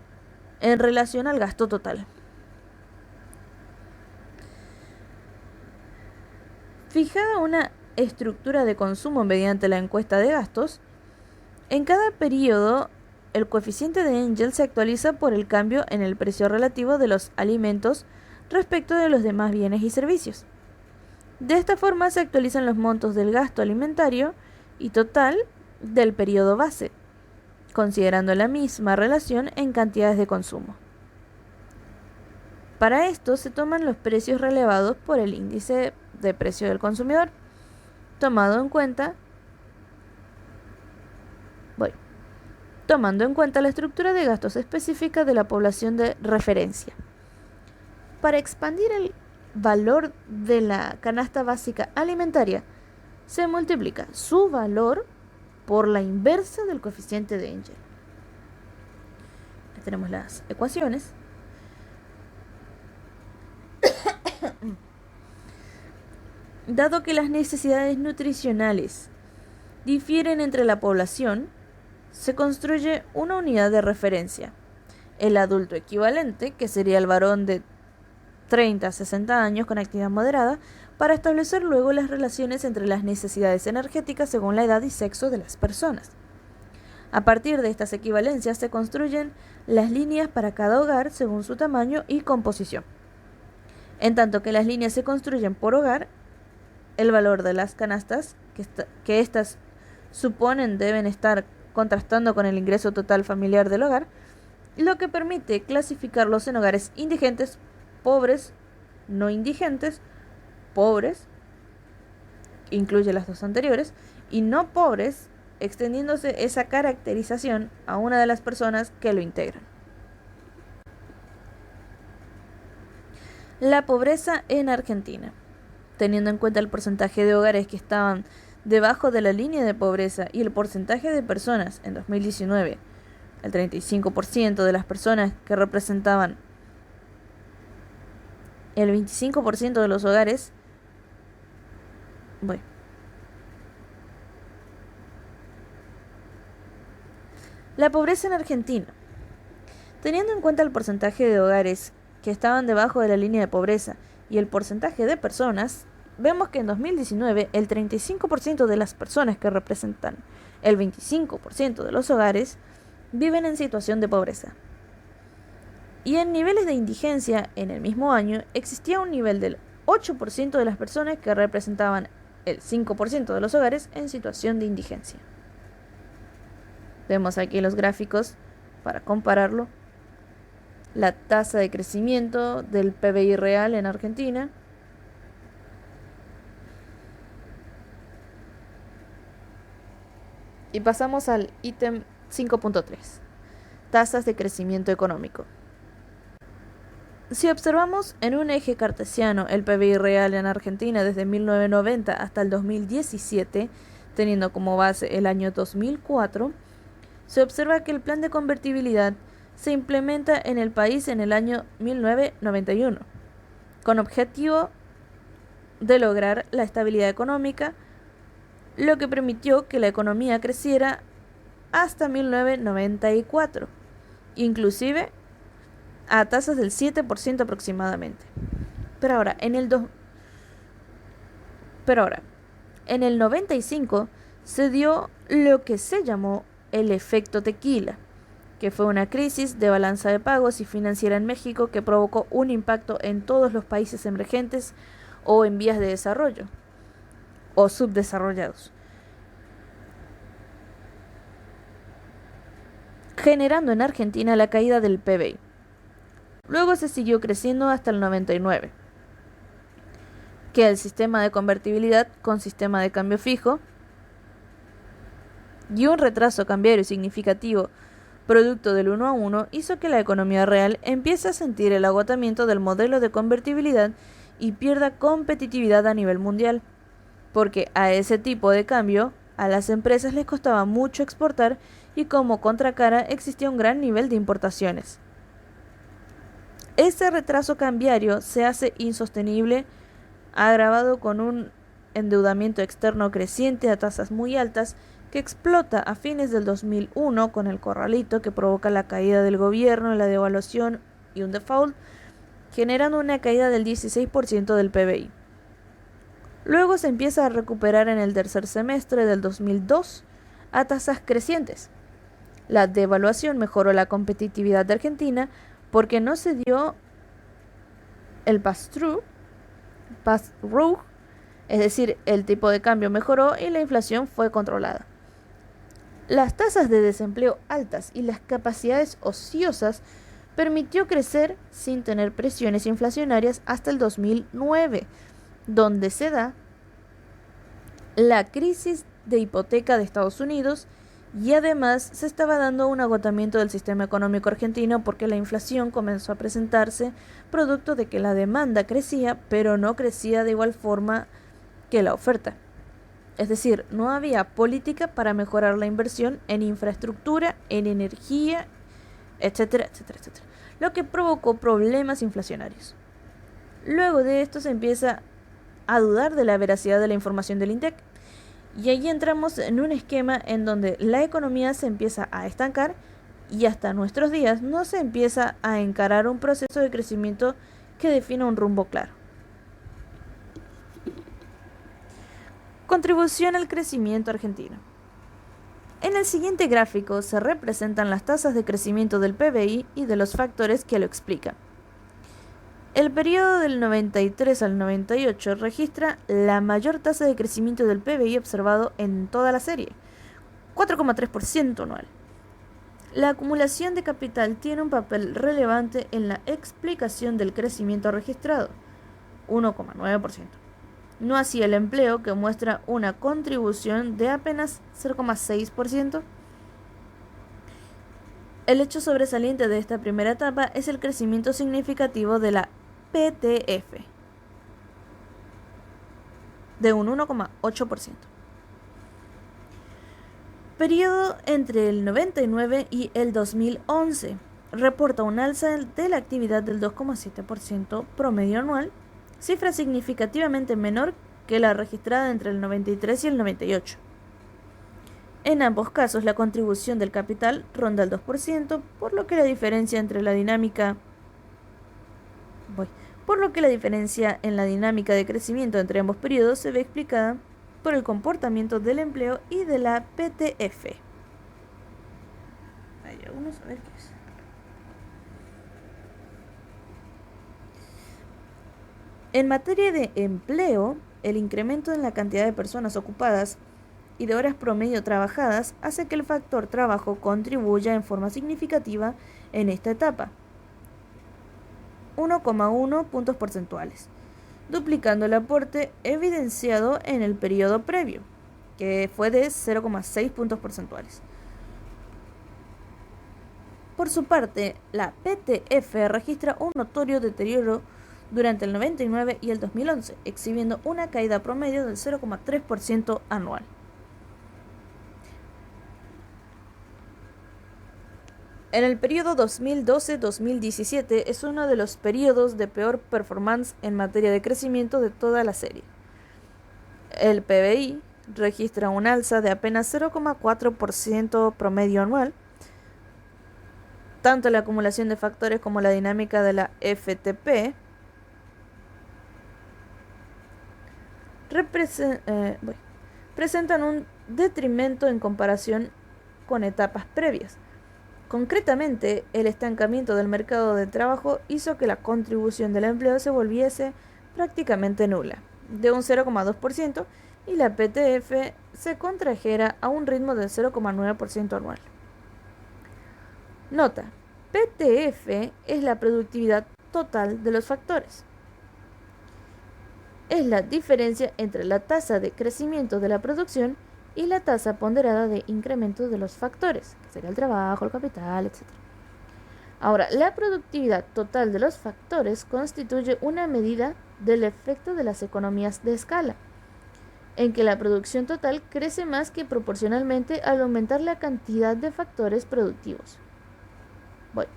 en relación al gasto total. Fijada una estructura de consumo mediante la encuesta de gastos, en cada periodo el coeficiente de Engel se actualiza por el cambio en el precio relativo de los alimentos respecto de los demás bienes y servicios. De esta forma se actualizan los montos del gasto alimentario y total del periodo base, considerando la misma relación en cantidades de consumo. Para esto se toman los precios relevados por el índice de precio del consumidor, tomando en cuenta la estructura de gastos específica de la población de referencia. Para expandir el valor de la canasta básica alimentaria, se multiplica su valor por la inversa del coeficiente de Engel. Aquí tenemos las ecuaciones. Dado que las necesidades nutricionales difieren entre la población, se construye una unidad de referencia, el adulto equivalente, que sería el varón de 30 a 60 años con actividad moderada, para establecer luego las relaciones entre las necesidades energéticas según la edad y sexo de las personas. A partir de estas equivalencias se construyen las líneas para cada hogar según su tamaño y composición. En tanto que las líneas se construyen por hogar, el valor de las canastas que éstas suponen deben estar contrastando con el ingreso total familiar del hogar, lo que permite clasificarlos en hogares indigentes, pobres, no indigentes, pobres, incluye las dos anteriores, y no pobres, extendiéndose esa caracterización a una de las personas que lo integran. La pobreza en Argentina. Teniendo en cuenta el porcentaje de hogares que estaban debajo de la línea de pobreza y el porcentaje de personas en 2019, el 35% de las personas que representaban el 25% de los hogares, La pobreza en Argentina. Teniendo en cuenta el porcentaje de hogares que estaban debajo de la línea de pobreza y el porcentaje de personas, vemos que en 2019 el 35% de las personas que representan el 25% de los hogares viven en situación de pobreza. Y en niveles de indigencia en el mismo año existía un nivel del 8% de las personas que representaban el 5% de los hogares en situación de indigencia. Vemos aquí los gráficos para compararlo. La tasa de crecimiento del PBI real en Argentina. Y pasamos al ítem 5.3, tasas de crecimiento económico. Si observamos en un eje cartesiano el PBI real en Argentina desde 1990 hasta el 2017, teniendo como base el año 2004, se observa que el plan de convertibilidad se implementa en el país en el año 1991, con objetivo de lograr la estabilidad económica, lo que permitió que la economía creciera hasta 1994, inclusive a tasas del 7% aproximadamente. Pero ahora, en el 95 se dio lo que se llamó el efecto tequila, que fue una crisis de balanza de pagos y financiera en México que provocó un impacto en todos los países emergentes o en vías de desarrollo o subdesarrollados, generando en Argentina la caída del PBI. Luego se siguió creciendo hasta el 99, que el sistema de convertibilidad con sistema de cambio fijo y un retraso cambiario significativo producto del 1 a 1 hizo que la economía real empiece a sentir el agotamiento del modelo de convertibilidad y pierda competitividad a nivel mundial, porque a ese tipo de cambio, A las empresas les costaba mucho exportar y como contracara existía un gran nivel de importaciones. Ese retraso cambiario se hace insostenible, agravado con un endeudamiento externo creciente a tasas muy altas que explota a fines del 2001 con el corralito que provoca la caída del gobierno, la devaluación y un default, generando una caída del 16% del PBI. Luego se empieza a recuperar en el tercer semestre del 2002 a tasas crecientes. La devaluación mejoró la competitividad de Argentina porque no se dio el pass-through, es decir, el tipo de cambio mejoró y la inflación fue controlada. Las tasas de desempleo altas y las capacidades ociosas permitió crecer sin tener presiones inflacionarias hasta el 2009, donde se da la crisis de hipoteca de Estados Unidos y además se estaba dando un agotamiento del sistema económico argentino porque la inflación comenzó a presentarse producto de que la demanda crecía, pero no crecía de igual forma que la oferta. Es decir, no había política para mejorar la inversión en infraestructura, en energía, etcétera, etcétera, etcétera, lo que provocó problemas inflacionarios. Luego de esto se empieza a dudar de la veracidad de la información del INDEC y ahí entramos en un esquema en donde la economía se empieza a estancar y hasta nuestros días no se empieza a encarar un proceso de crecimiento que defina un rumbo claro. Contribución al crecimiento argentino. En el siguiente gráfico se representan las tasas de crecimiento del PBI y de los factores que lo explican. El periodo del 93 al 98 registra la mayor tasa de crecimiento del PBI observado en toda la serie, 4,3% anual. La acumulación de capital tiene un papel relevante en la explicación del crecimiento registrado, 1,9%. No así el empleo, que muestra una contribución de apenas 0,6%. El hecho sobresaliente de esta primera etapa es el crecimiento significativo de la PTF, de un 1,8%. Periodo entre el 99 y el 2011 reporta un alza de la actividad del 2,7% promedio anual, cifra significativamente menor que la registrada entre el 93 y el 98. En ambos casos, la contribución del capital ronda el 2%, por lo que la diferencia en la dinámica de crecimiento entre ambos periodos se ve explicada por el comportamiento del empleo y de la PTF. Vamos a ver qué es. En materia de empleo, el incremento en la cantidad de personas ocupadas y de horas promedio trabajadas hace que el factor trabajo contribuya en forma significativa en esta etapa, 1,1 puntos porcentuales, duplicando el aporte evidenciado en el periodo previo, que fue de 0,6 puntos porcentuales. Por su parte, la PTF registra un notorio deterioro durante el 99 y el 2011, exhibiendo una caída promedio del 0,3% anual. En el periodo 2012-2017 es uno de los periodos de peor performance en materia de crecimiento de toda la serie. El PBI registra un alza de apenas 0,4% promedio anual. Tanto la acumulación de factores como la dinámica de la FTP presentan un detrimento en comparación con etapas previas. Concretamente, el estancamiento del mercado de trabajo hizo que la contribución del empleo se volviese prácticamente nula, de un 0,2%, y la PTF se contrajera a un ritmo del 0,9% anual. Nota: PTF es la productividad total de los factores. Es la diferencia entre la tasa de crecimiento de la producción y la tasa ponderada de incremento de los factores, que sería el trabajo, el capital, etc. Ahora, la productividad total de los factores constituye una medida del efecto de las economías de escala. en que la producción total crece más que proporcionalmente al aumentar la cantidad de factores productivos. Bueno,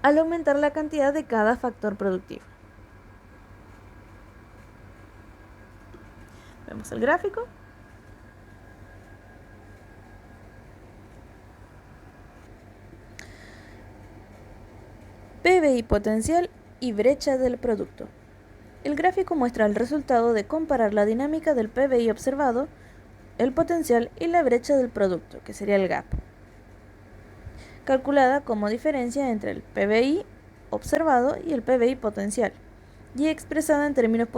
al aumentar la cantidad de cada factor productivo. Vemos el gráfico. PBI potencial y brecha del producto. El gráfico muestra el resultado de comparar la dinámica del PBI observado, el potencial y la brecha del producto, que sería el gap, calculada como diferencia entre el PBI observado y el PBI potencial, y expresada en términos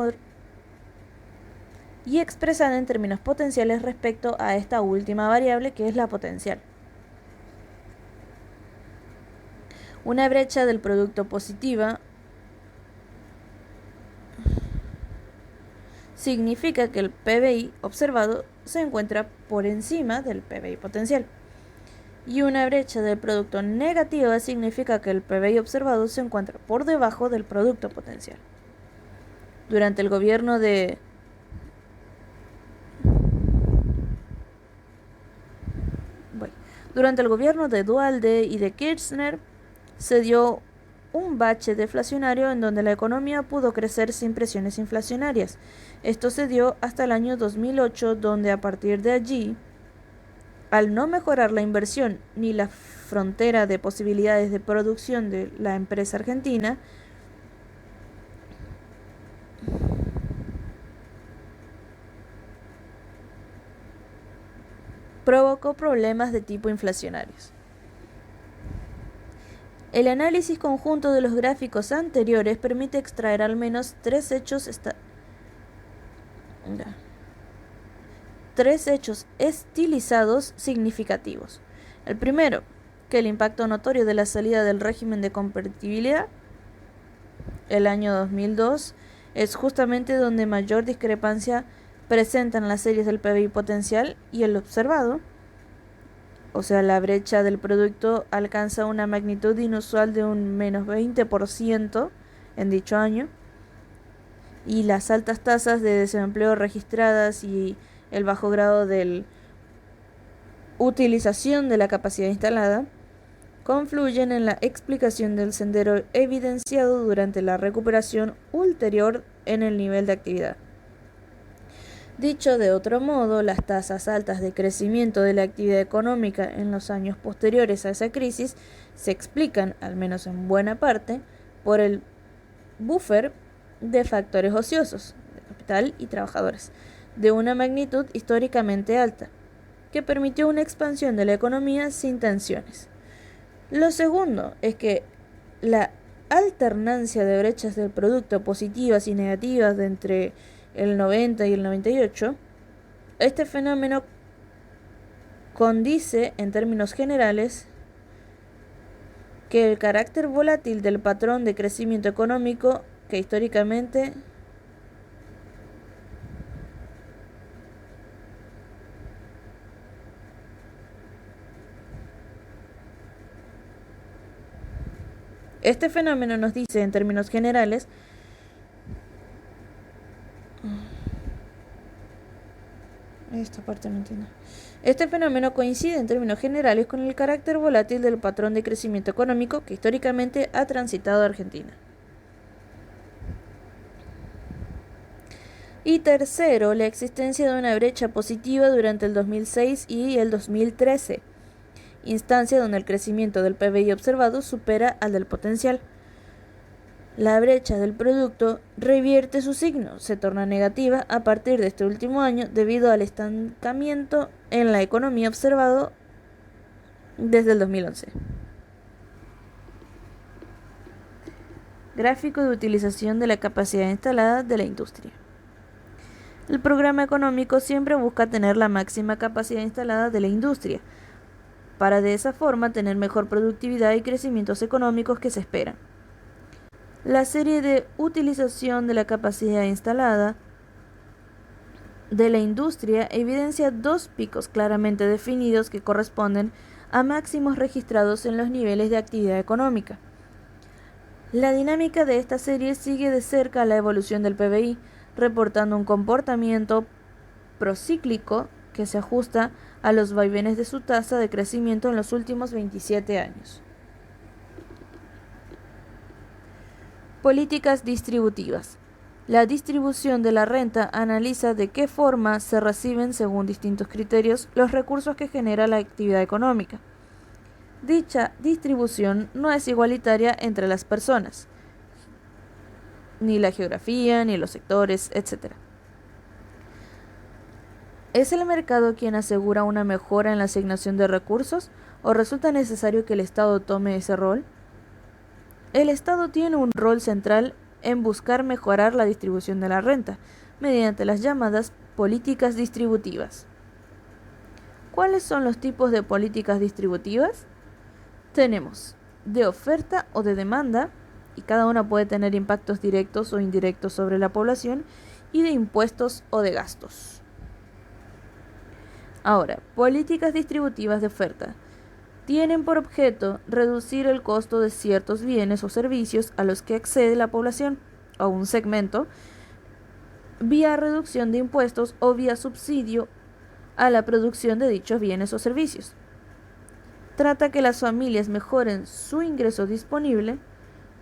potenciales respecto a esta última variable, que es la potencial. Una brecha del producto positiva significa que el PBI observado se encuentra por encima del PBI potencial. Y una brecha del producto negativa significa que el PBI observado se encuentra por debajo del producto potencial. Durante el gobierno de Duhalde y de Kirchner se dio un bache deflacionario en donde la economía pudo crecer sin presiones inflacionarias. Esto se dio hasta el año 2008, donde a partir de allí, al no mejorar la inversión ni la frontera de posibilidades de producción de la empresa argentina, provocó problemas de tipo inflacionarios. El análisis conjunto de los gráficos anteriores permite extraer al menos tres hechos estilizados significativos. El primero, que el impacto notorio de la salida del régimen de convertibilidad, el año 2002, es justamente donde mayor discrepancia presentan las series del PBI potencial y el observado. O sea, la brecha del producto alcanza una magnitud inusual de un menos 20% en dicho año, y las altas tasas de desempleo registradas y el bajo grado de utilización de la capacidad instalada confluyen en la explicación del sendero evidenciado durante la recuperación ulterior en el nivel de actividad. Dicho de otro modo, las tasas altas de crecimiento de la actividad económica en los años posteriores a esa crisis se explican, al menos en buena parte, por el buffer de factores ociosos, de capital y trabajadores, de una magnitud históricamente alta, que permitió una expansión de la economía sin tensiones. Lo segundo es que la alternancia de brechas del producto positivas y negativas de entre el 90 y el 98, este fenómeno condice en términos generales que el carácter volátil del patrón de crecimiento económico que históricamente Este fenómeno nos dice en términos generales Este fenómeno coincide en términos generales con el carácter volátil del patrón de crecimiento económico que históricamente ha transitado Argentina. Y tercero, la existencia de una brecha positiva durante el 2006 y el 2013, instancia donde el crecimiento del PBI observado supera al del potencial. La brecha del producto revierte su signo, se torna negativa a partir de este último año debido al estancamiento en la economía observado desde el 2011. Gráfico de utilización de la capacidad instalada de la industria. El programa económico siempre busca tener la máxima capacidad instalada de la industria, para de esa forma tener mejor productividad y crecimientos económicos que se esperan. La serie de utilización de la capacidad instalada de la industria evidencia dos picos claramente definidos que corresponden a máximos registrados en los niveles de actividad económica. La dinámica de esta serie sigue de cerca la evolución del PBI, reportando un comportamiento procíclico que se ajusta a los vaivenes de su tasa de crecimiento en los últimos 27 años. Políticas distributivas. La distribución de la renta analiza de qué forma se reciben según distintos criterios los recursos que genera la actividad económica. Dicha distribución no es igualitaria entre las personas, ni la geografía, ni los sectores, etc. ¿Es el mercado quien asegura una mejora en la asignación de recursos o resulta necesario que el Estado tome ese rol? El Estado tiene un rol central en buscar mejorar la distribución de la renta mediante las llamadas políticas distributivas. ¿Cuáles son los tipos de políticas distributivas? Tenemos de oferta o de demanda, y cada una puede tener impactos directos o indirectos sobre la población, y de impuestos o de gastos. Ahora, políticas distributivas de oferta tienen por objeto reducir el costo de ciertos bienes o servicios a los que accede la población o un segmento vía reducción de impuestos o vía subsidio a la producción de dichos bienes o servicios. Trata que las familias mejoren su ingreso disponible,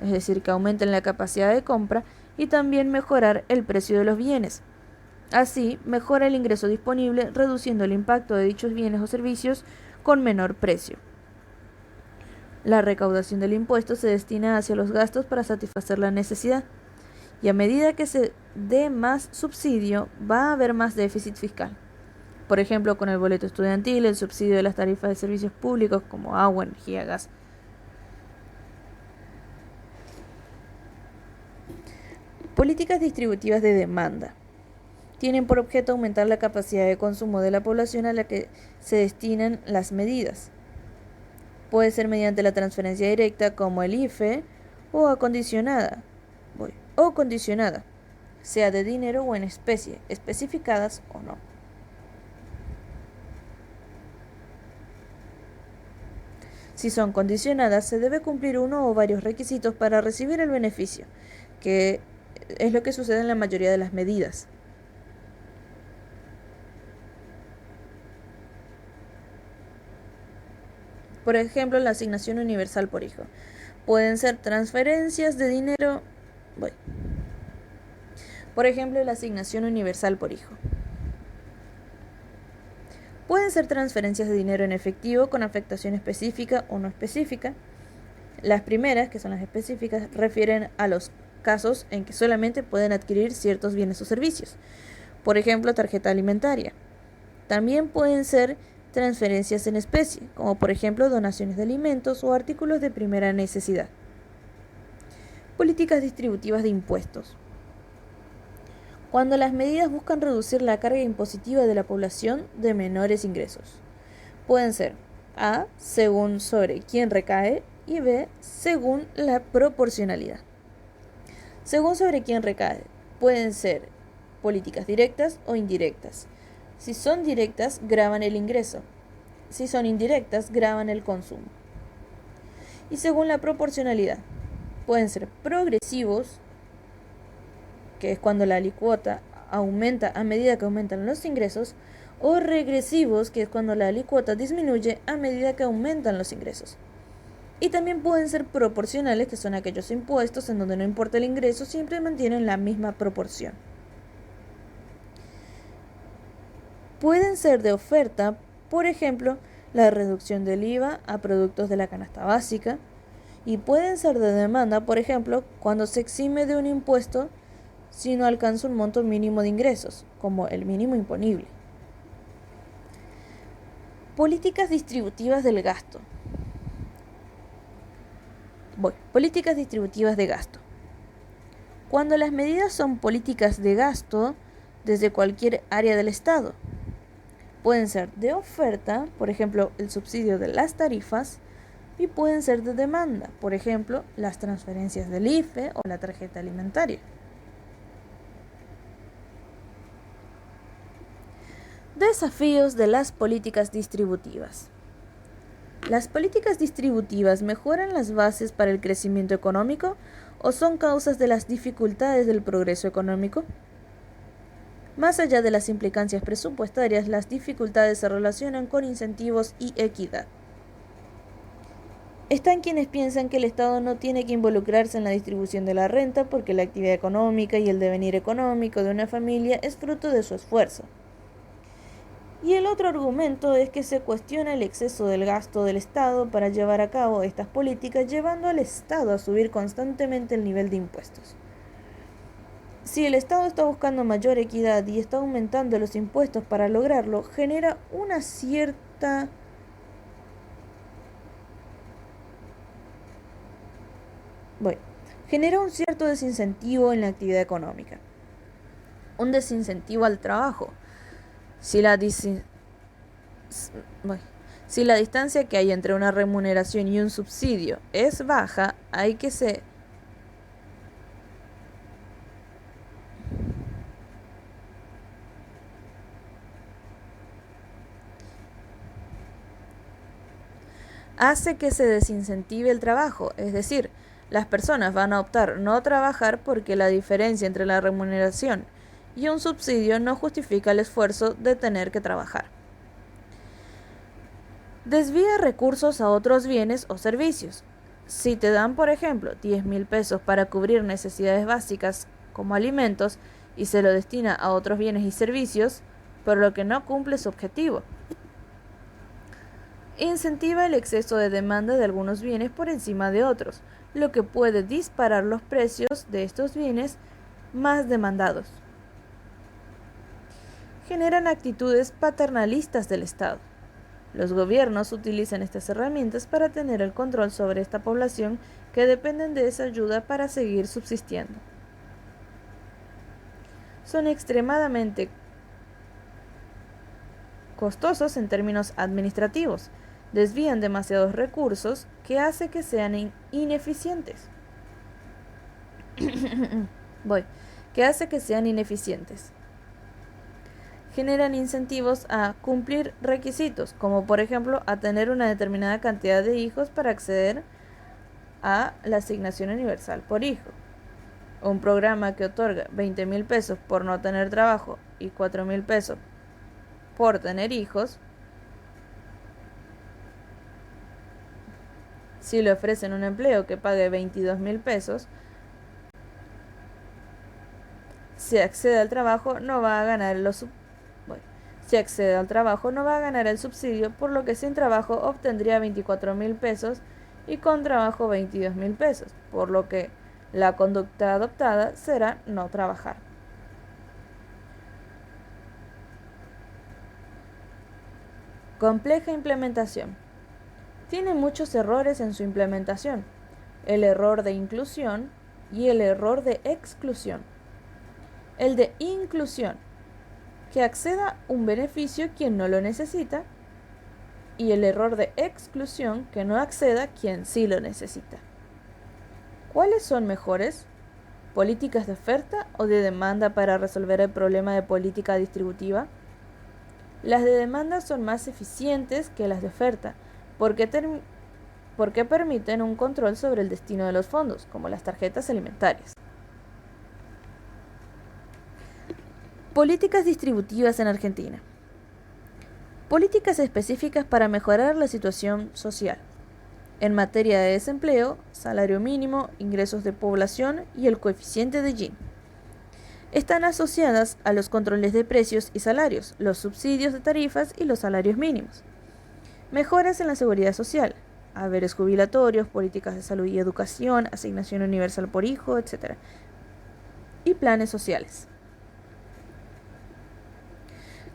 es decir, que aumenten la capacidad de compra y también mejorar el precio de los bienes. Así, mejora el ingreso disponible reduciendo el impacto de dichos bienes o servicios con menor precio. La recaudación del impuesto se destina hacia los gastos para satisfacer la necesidad, y a medida que se dé más subsidio, va a haber más déficit fiscal. Por ejemplo, con el boleto estudiantil, el subsidio de las tarifas de servicios públicos como agua, energía, gas. Políticas distributivas de demanda. Tienen por objeto aumentar la capacidad de consumo de la población a la que se destinan las medidas. Puede ser mediante la transferencia directa como el IFE o condicionada, sea de dinero o en especie, especificadas o no. Si son condicionadas, se debe cumplir uno o varios requisitos para recibir el beneficio, que es lo que sucede en la mayoría de las medidas. Por ejemplo, la asignación universal por hijo. Pueden ser transferencias de dinero. Por ejemplo, la asignación universal por hijo. Pueden ser transferencias de dinero en efectivo con afectación específica o no específica. Las primeras, que son las específicas, refieren a los casos en que solamente pueden adquirir ciertos bienes o servicios. Por ejemplo, tarjeta alimentaria. También pueden ser transferencias en especie, como por ejemplo donaciones de alimentos o artículos de primera necesidad. Políticas distributivas de impuestos. Cuando las medidas buscan reducir la carga impositiva de la población de menores ingresos. Pueden ser A, según sobre quién recae, y B, según la proporcionalidad. Según sobre quién recae, pueden ser políticas directas o indirectas. Si son directas, gravan el ingreso. Si son indirectas, gravan el consumo. Y según la proporcionalidad, pueden ser progresivos, que es cuando la alícuota aumenta a medida que aumentan los ingresos, o regresivos, que es cuando la alícuota disminuye a medida que aumentan los ingresos. Y también pueden ser proporcionales, que son aquellos impuestos en donde no importa el ingreso, siempre mantienen la misma proporción. Pueden ser de oferta, por ejemplo, la reducción del IVA a productos de la canasta básica, y pueden ser de demanda, por ejemplo, cuando se exime de un impuesto si no alcanza un monto mínimo de ingresos, como el mínimo imponible. Políticas distributivas del gasto. Políticas distributivas de gasto. Cuando las medidas son políticas de gasto desde cualquier área del Estado. Pueden ser de oferta, por ejemplo, el subsidio de las tarifas, y pueden ser de demanda, por ejemplo, las transferencias del IFE o la tarjeta alimentaria. Desafíos de las políticas distributivas. ¿Las políticas distributivas mejoran las bases para el crecimiento económico o son causas de las dificultades del progreso económico? Más allá de las implicancias presupuestarias, las dificultades se relacionan con incentivos y equidad. Están quienes piensan que el Estado no tiene que involucrarse en la distribución de la renta porque la actividad económica y el devenir económico de una familia es fruto de su esfuerzo. Y el otro argumento es que se cuestiona el exceso del gasto del Estado para llevar a cabo estas políticas, llevando al Estado a subir constantemente el nivel de impuestos. Si el Estado está buscando mayor equidad y está aumentando los impuestos para lograrlo, genera un cierto desincentivo en la actividad económica, un desincentivo al trabajo. Si la distancia que hay entre una remuneración y un subsidio es baja, hace que se desincentive el trabajo, es decir, las personas van a optar no trabajar porque la diferencia entre la remuneración y un subsidio no justifica el esfuerzo de tener que trabajar. Desvía recursos a otros bienes o servicios. Si te dan, por ejemplo, 10.000 pesos para cubrir necesidades básicas como alimentos y se lo destina a otros bienes y servicios, por lo que no cumple su objetivo. Incentiva el exceso de demanda de algunos bienes por encima de otros, lo que puede disparar los precios de estos bienes más demandados. Generan actitudes paternalistas del Estado. Los gobiernos utilizan estas herramientas para tener el control sobre esta población que dependen de esa ayuda para seguir subsistiendo. Son extremadamente costosos en términos administrativos. Desvían demasiados recursos que hace que sean ineficientes. Generan incentivos a cumplir requisitos, como por ejemplo a tener una determinada cantidad de hijos para acceder a la asignación universal por hijo. Un programa que otorga 20.000 pesos por no tener trabajo y 4.000 pesos por tener hijos, si le ofrecen un empleo que pague 22.000 pesos, si accede al trabajo no va a ganar el subsidio, por lo que sin trabajo obtendría 24.000 pesos y con trabajo 22.000 pesos, por lo que la conducta adoptada será no trabajar. Compleja implementación. Tiene muchos errores en su implementación, el error de inclusión y el error de exclusión. El de inclusión, que acceda un beneficio quien no lo necesita, y el error de exclusión, que no acceda quien sí lo necesita. ¿Cuáles son mejores? ¿Políticas de oferta o de demanda para resolver el problema de política distributiva? Las de demanda son más eficientes que las de oferta, porque permiten un control sobre el destino de los fondos, como las tarjetas alimentarias. Políticas distributivas en Argentina. Políticas específicas para mejorar la situación social. En materia de desempleo, salario mínimo, ingresos de población y el coeficiente de Gini. Están asociadas a los controles de precios y salarios, los subsidios de tarifas y los salarios mínimos. Mejoras en la seguridad social, haberes jubilatorios, políticas de salud y educación, asignación universal por hijo, etc. Y planes sociales.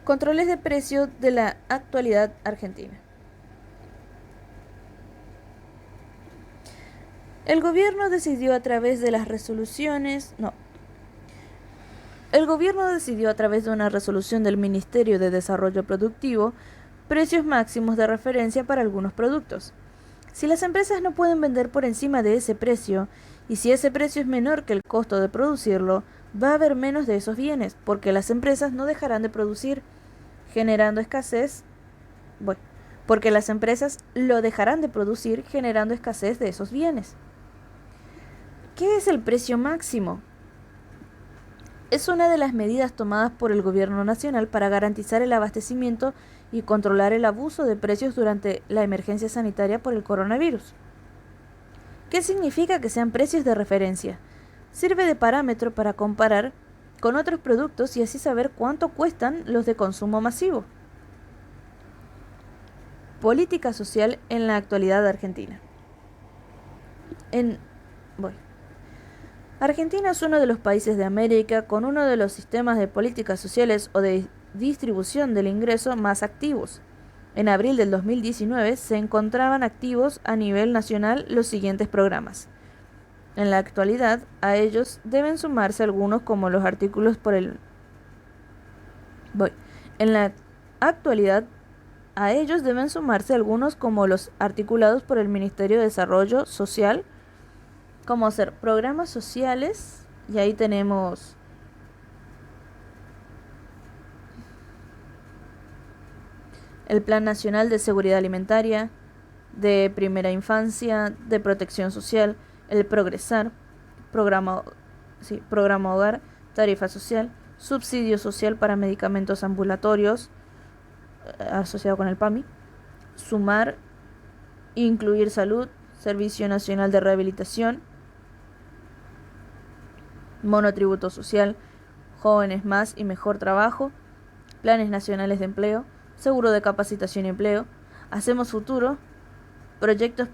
Controles de precios de la actualidad argentina. El gobierno decidió a través de una resolución del Ministerio de Desarrollo Productivo precios máximos de referencia para algunos productos. Si las empresas no pueden vender por encima de ese precio, y si ese precio es menor que el costo de producirlo, va a haber menos de esos bienes, porque las empresas no dejarán de producir, generando escasez. Porque las empresas lo dejarán de producir, generando escasez de esos bienes. ¿Qué es el precio máximo? Es una de las medidas tomadas por el Gobierno Nacional para garantizar el abastecimiento y controlar el abuso de precios durante la emergencia sanitaria por el coronavirus. ¿Qué significa que sean precios de referencia? Sirve de parámetro para comparar con otros productos y así saber cuánto cuestan los de consumo masivo. Política social en la actualidad de Argentina. Argentina es uno de los países de América con uno de los sistemas de políticas sociales o de distribución del ingreso más activos. En abril del 2019 se encontraban activos a nivel nacional los siguientes programas. En la actualidad, a ellos deben sumarse algunos como los artículos por el... En la actualidad, a ellos deben sumarse algunos como los articulados por el Ministerio de Desarrollo Social, como hacer programas sociales, y ahí tenemos el Plan Nacional de Seguridad Alimentaria, de Primera Infancia, de Protección Social, el Progresar, Programa Hogar, Tarifa Social, Subsidio Social para Medicamentos Ambulatorios, asociado con el PAMI, Sumar, Incluir Salud, Servicio Nacional de Rehabilitación, Monotributo Social, Jóvenes Más y Mejor Trabajo, Planes Nacionales de Empleo, Seguro de Capacitación y Empleo, Hacemos Futuro, Proyectos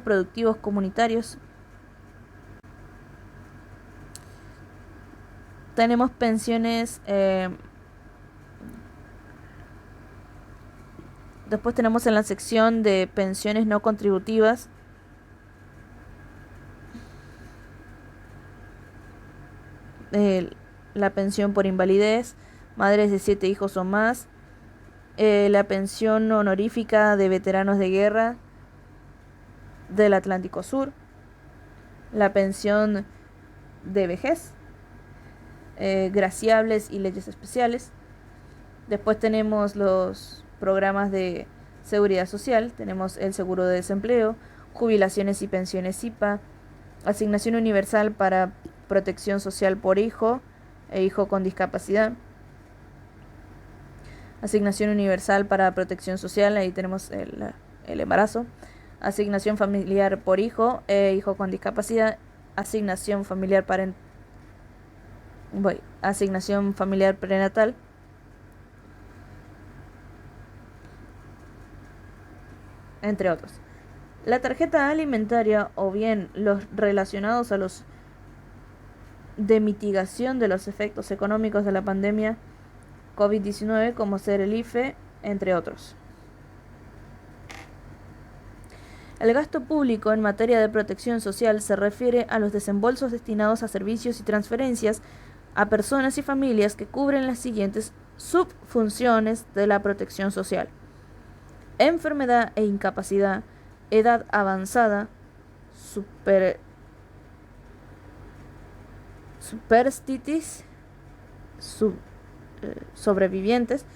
Productivos Comunitarios. Tenemos pensiones, después tenemos en la sección de pensiones no contributivas, la pensión por invalidez, madres de 7 hijos o más, la pensión honorífica de veteranos de guerra del Atlántico Sur, la pensión de vejez, graciables y leyes especiales. Después tenemos los programas de seguridad social, tenemos el seguro de desempleo, jubilaciones y pensiones IPA, asignación universal para protección social por hijo e hijo con discapacidad, asignación universal para protección social, ahí tenemos el embarazo, asignación familiar por hijo e hijo con discapacidad, asignación familiar asignación familiar prenatal, entre otros. La tarjeta alimentaria o bien los relacionados a los de mitigación de los efectos económicos de la pandemia COVID-19, como ser el IFE, entre otros. El gasto público en materia de protección social se refiere a los desembolsos destinados a servicios y transferencias a personas y familias que cubren las siguientes subfunciones de la protección social: enfermedad e incapacidad, edad avanzada, superstitis, sobrevivientes,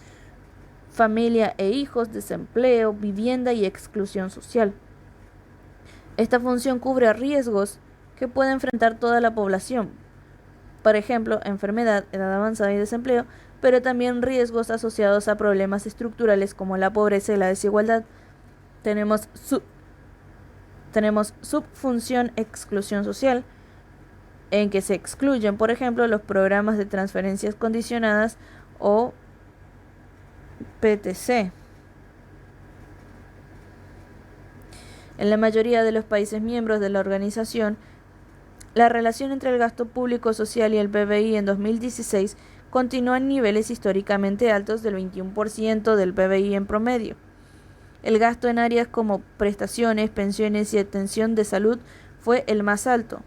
familia e hijos, desempleo, vivienda y exclusión social. Esta función cubre riesgos que puede enfrentar toda la población, por ejemplo, enfermedad, edad avanzada y desempleo, pero también riesgos asociados a problemas estructurales como la pobreza y la desigualdad. Tenemos subfunción exclusión social, en que se excluyen, por ejemplo, los programas de transferencias condicionadas o PTC. En la mayoría de los países miembros de la organización, la relación entre el gasto público social y el PBI en 2016 continúa en niveles históricamente altos del 21% del PBI en promedio. El gasto en áreas como prestaciones, pensiones y atención de salud fue el más alto,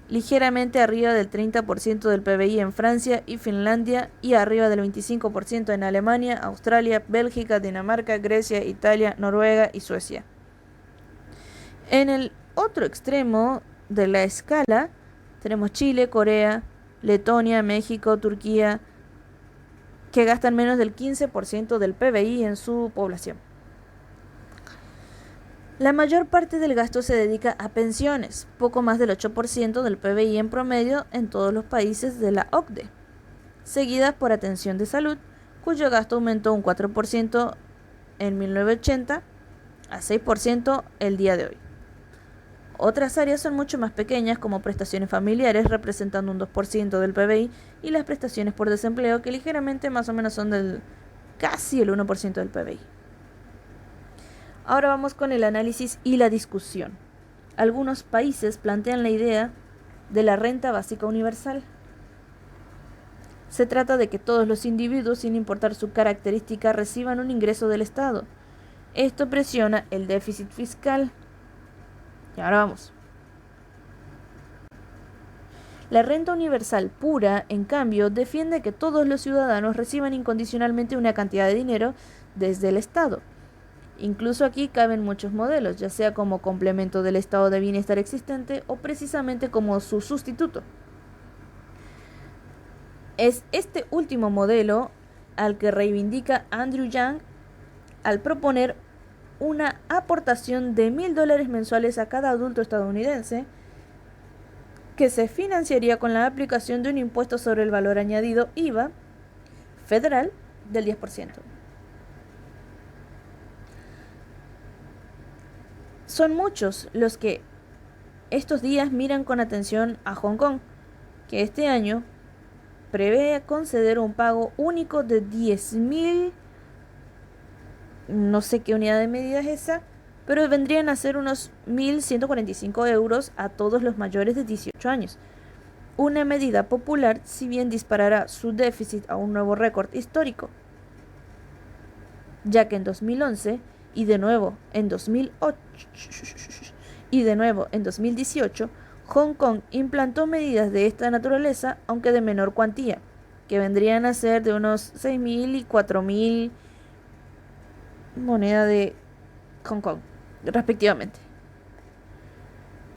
ligeramente arriba del 30% del PBI en Francia y Finlandia y arriba del 25% en Alemania, Australia, Bélgica, Dinamarca, Grecia, Italia, Noruega y Suecia. En el otro extremo de la escala tenemos Chile, Corea, Letonia, México, Turquía, que gastan menos del 15% del PBI en su población. La mayor parte del gasto se dedica a pensiones, poco más del 8% del PBI en promedio en todos los países de la OCDE, seguidas por atención de salud, cuyo gasto aumentó un 4% en 1980 a 6% el día de hoy. Otras áreas son mucho más pequeñas, como prestaciones familiares, representando un 2% del PBI, y las prestaciones por desempleo, que ligeramente más o menos son del casi el 1% del PBI. Ahora vamos con el análisis y la discusión. Algunos países plantean la idea de la renta básica universal. Se trata de que todos los individuos, sin importar su característica, reciban un ingreso del Estado. Esto presiona el déficit fiscal. Y ahora vamos. La renta universal pura, en cambio, defiende que todos los ciudadanos reciban incondicionalmente una cantidad de dinero desde el Estado. Incluso aquí caben muchos modelos, ya sea como complemento del estado de bienestar existente o precisamente como su sustituto. Es este último modelo al que reivindica Andrew Yang al proponer una aportación de $1,000 mensuales a cada adulto estadounidense, que se financiaría con la aplicación de un impuesto sobre el valor añadido IVA federal del 10%. Son muchos los que estos días miran con atención a Hong Kong, que este año prevé conceder un pago único de 10.000, no sé qué unidad de medida es esa, pero vendrían a ser unos 1.145 euros a todos los mayores de 18 años. Una medida popular, si bien disparará su déficit a un nuevo récord histórico, ya que en 2011 y de nuevo en 2018, Hong Kong implantó medidas de esta naturaleza, aunque de menor cuantía, que vendrían a ser de unos 6.000 y 4.000 moneda de Hong Kong, respectivamente.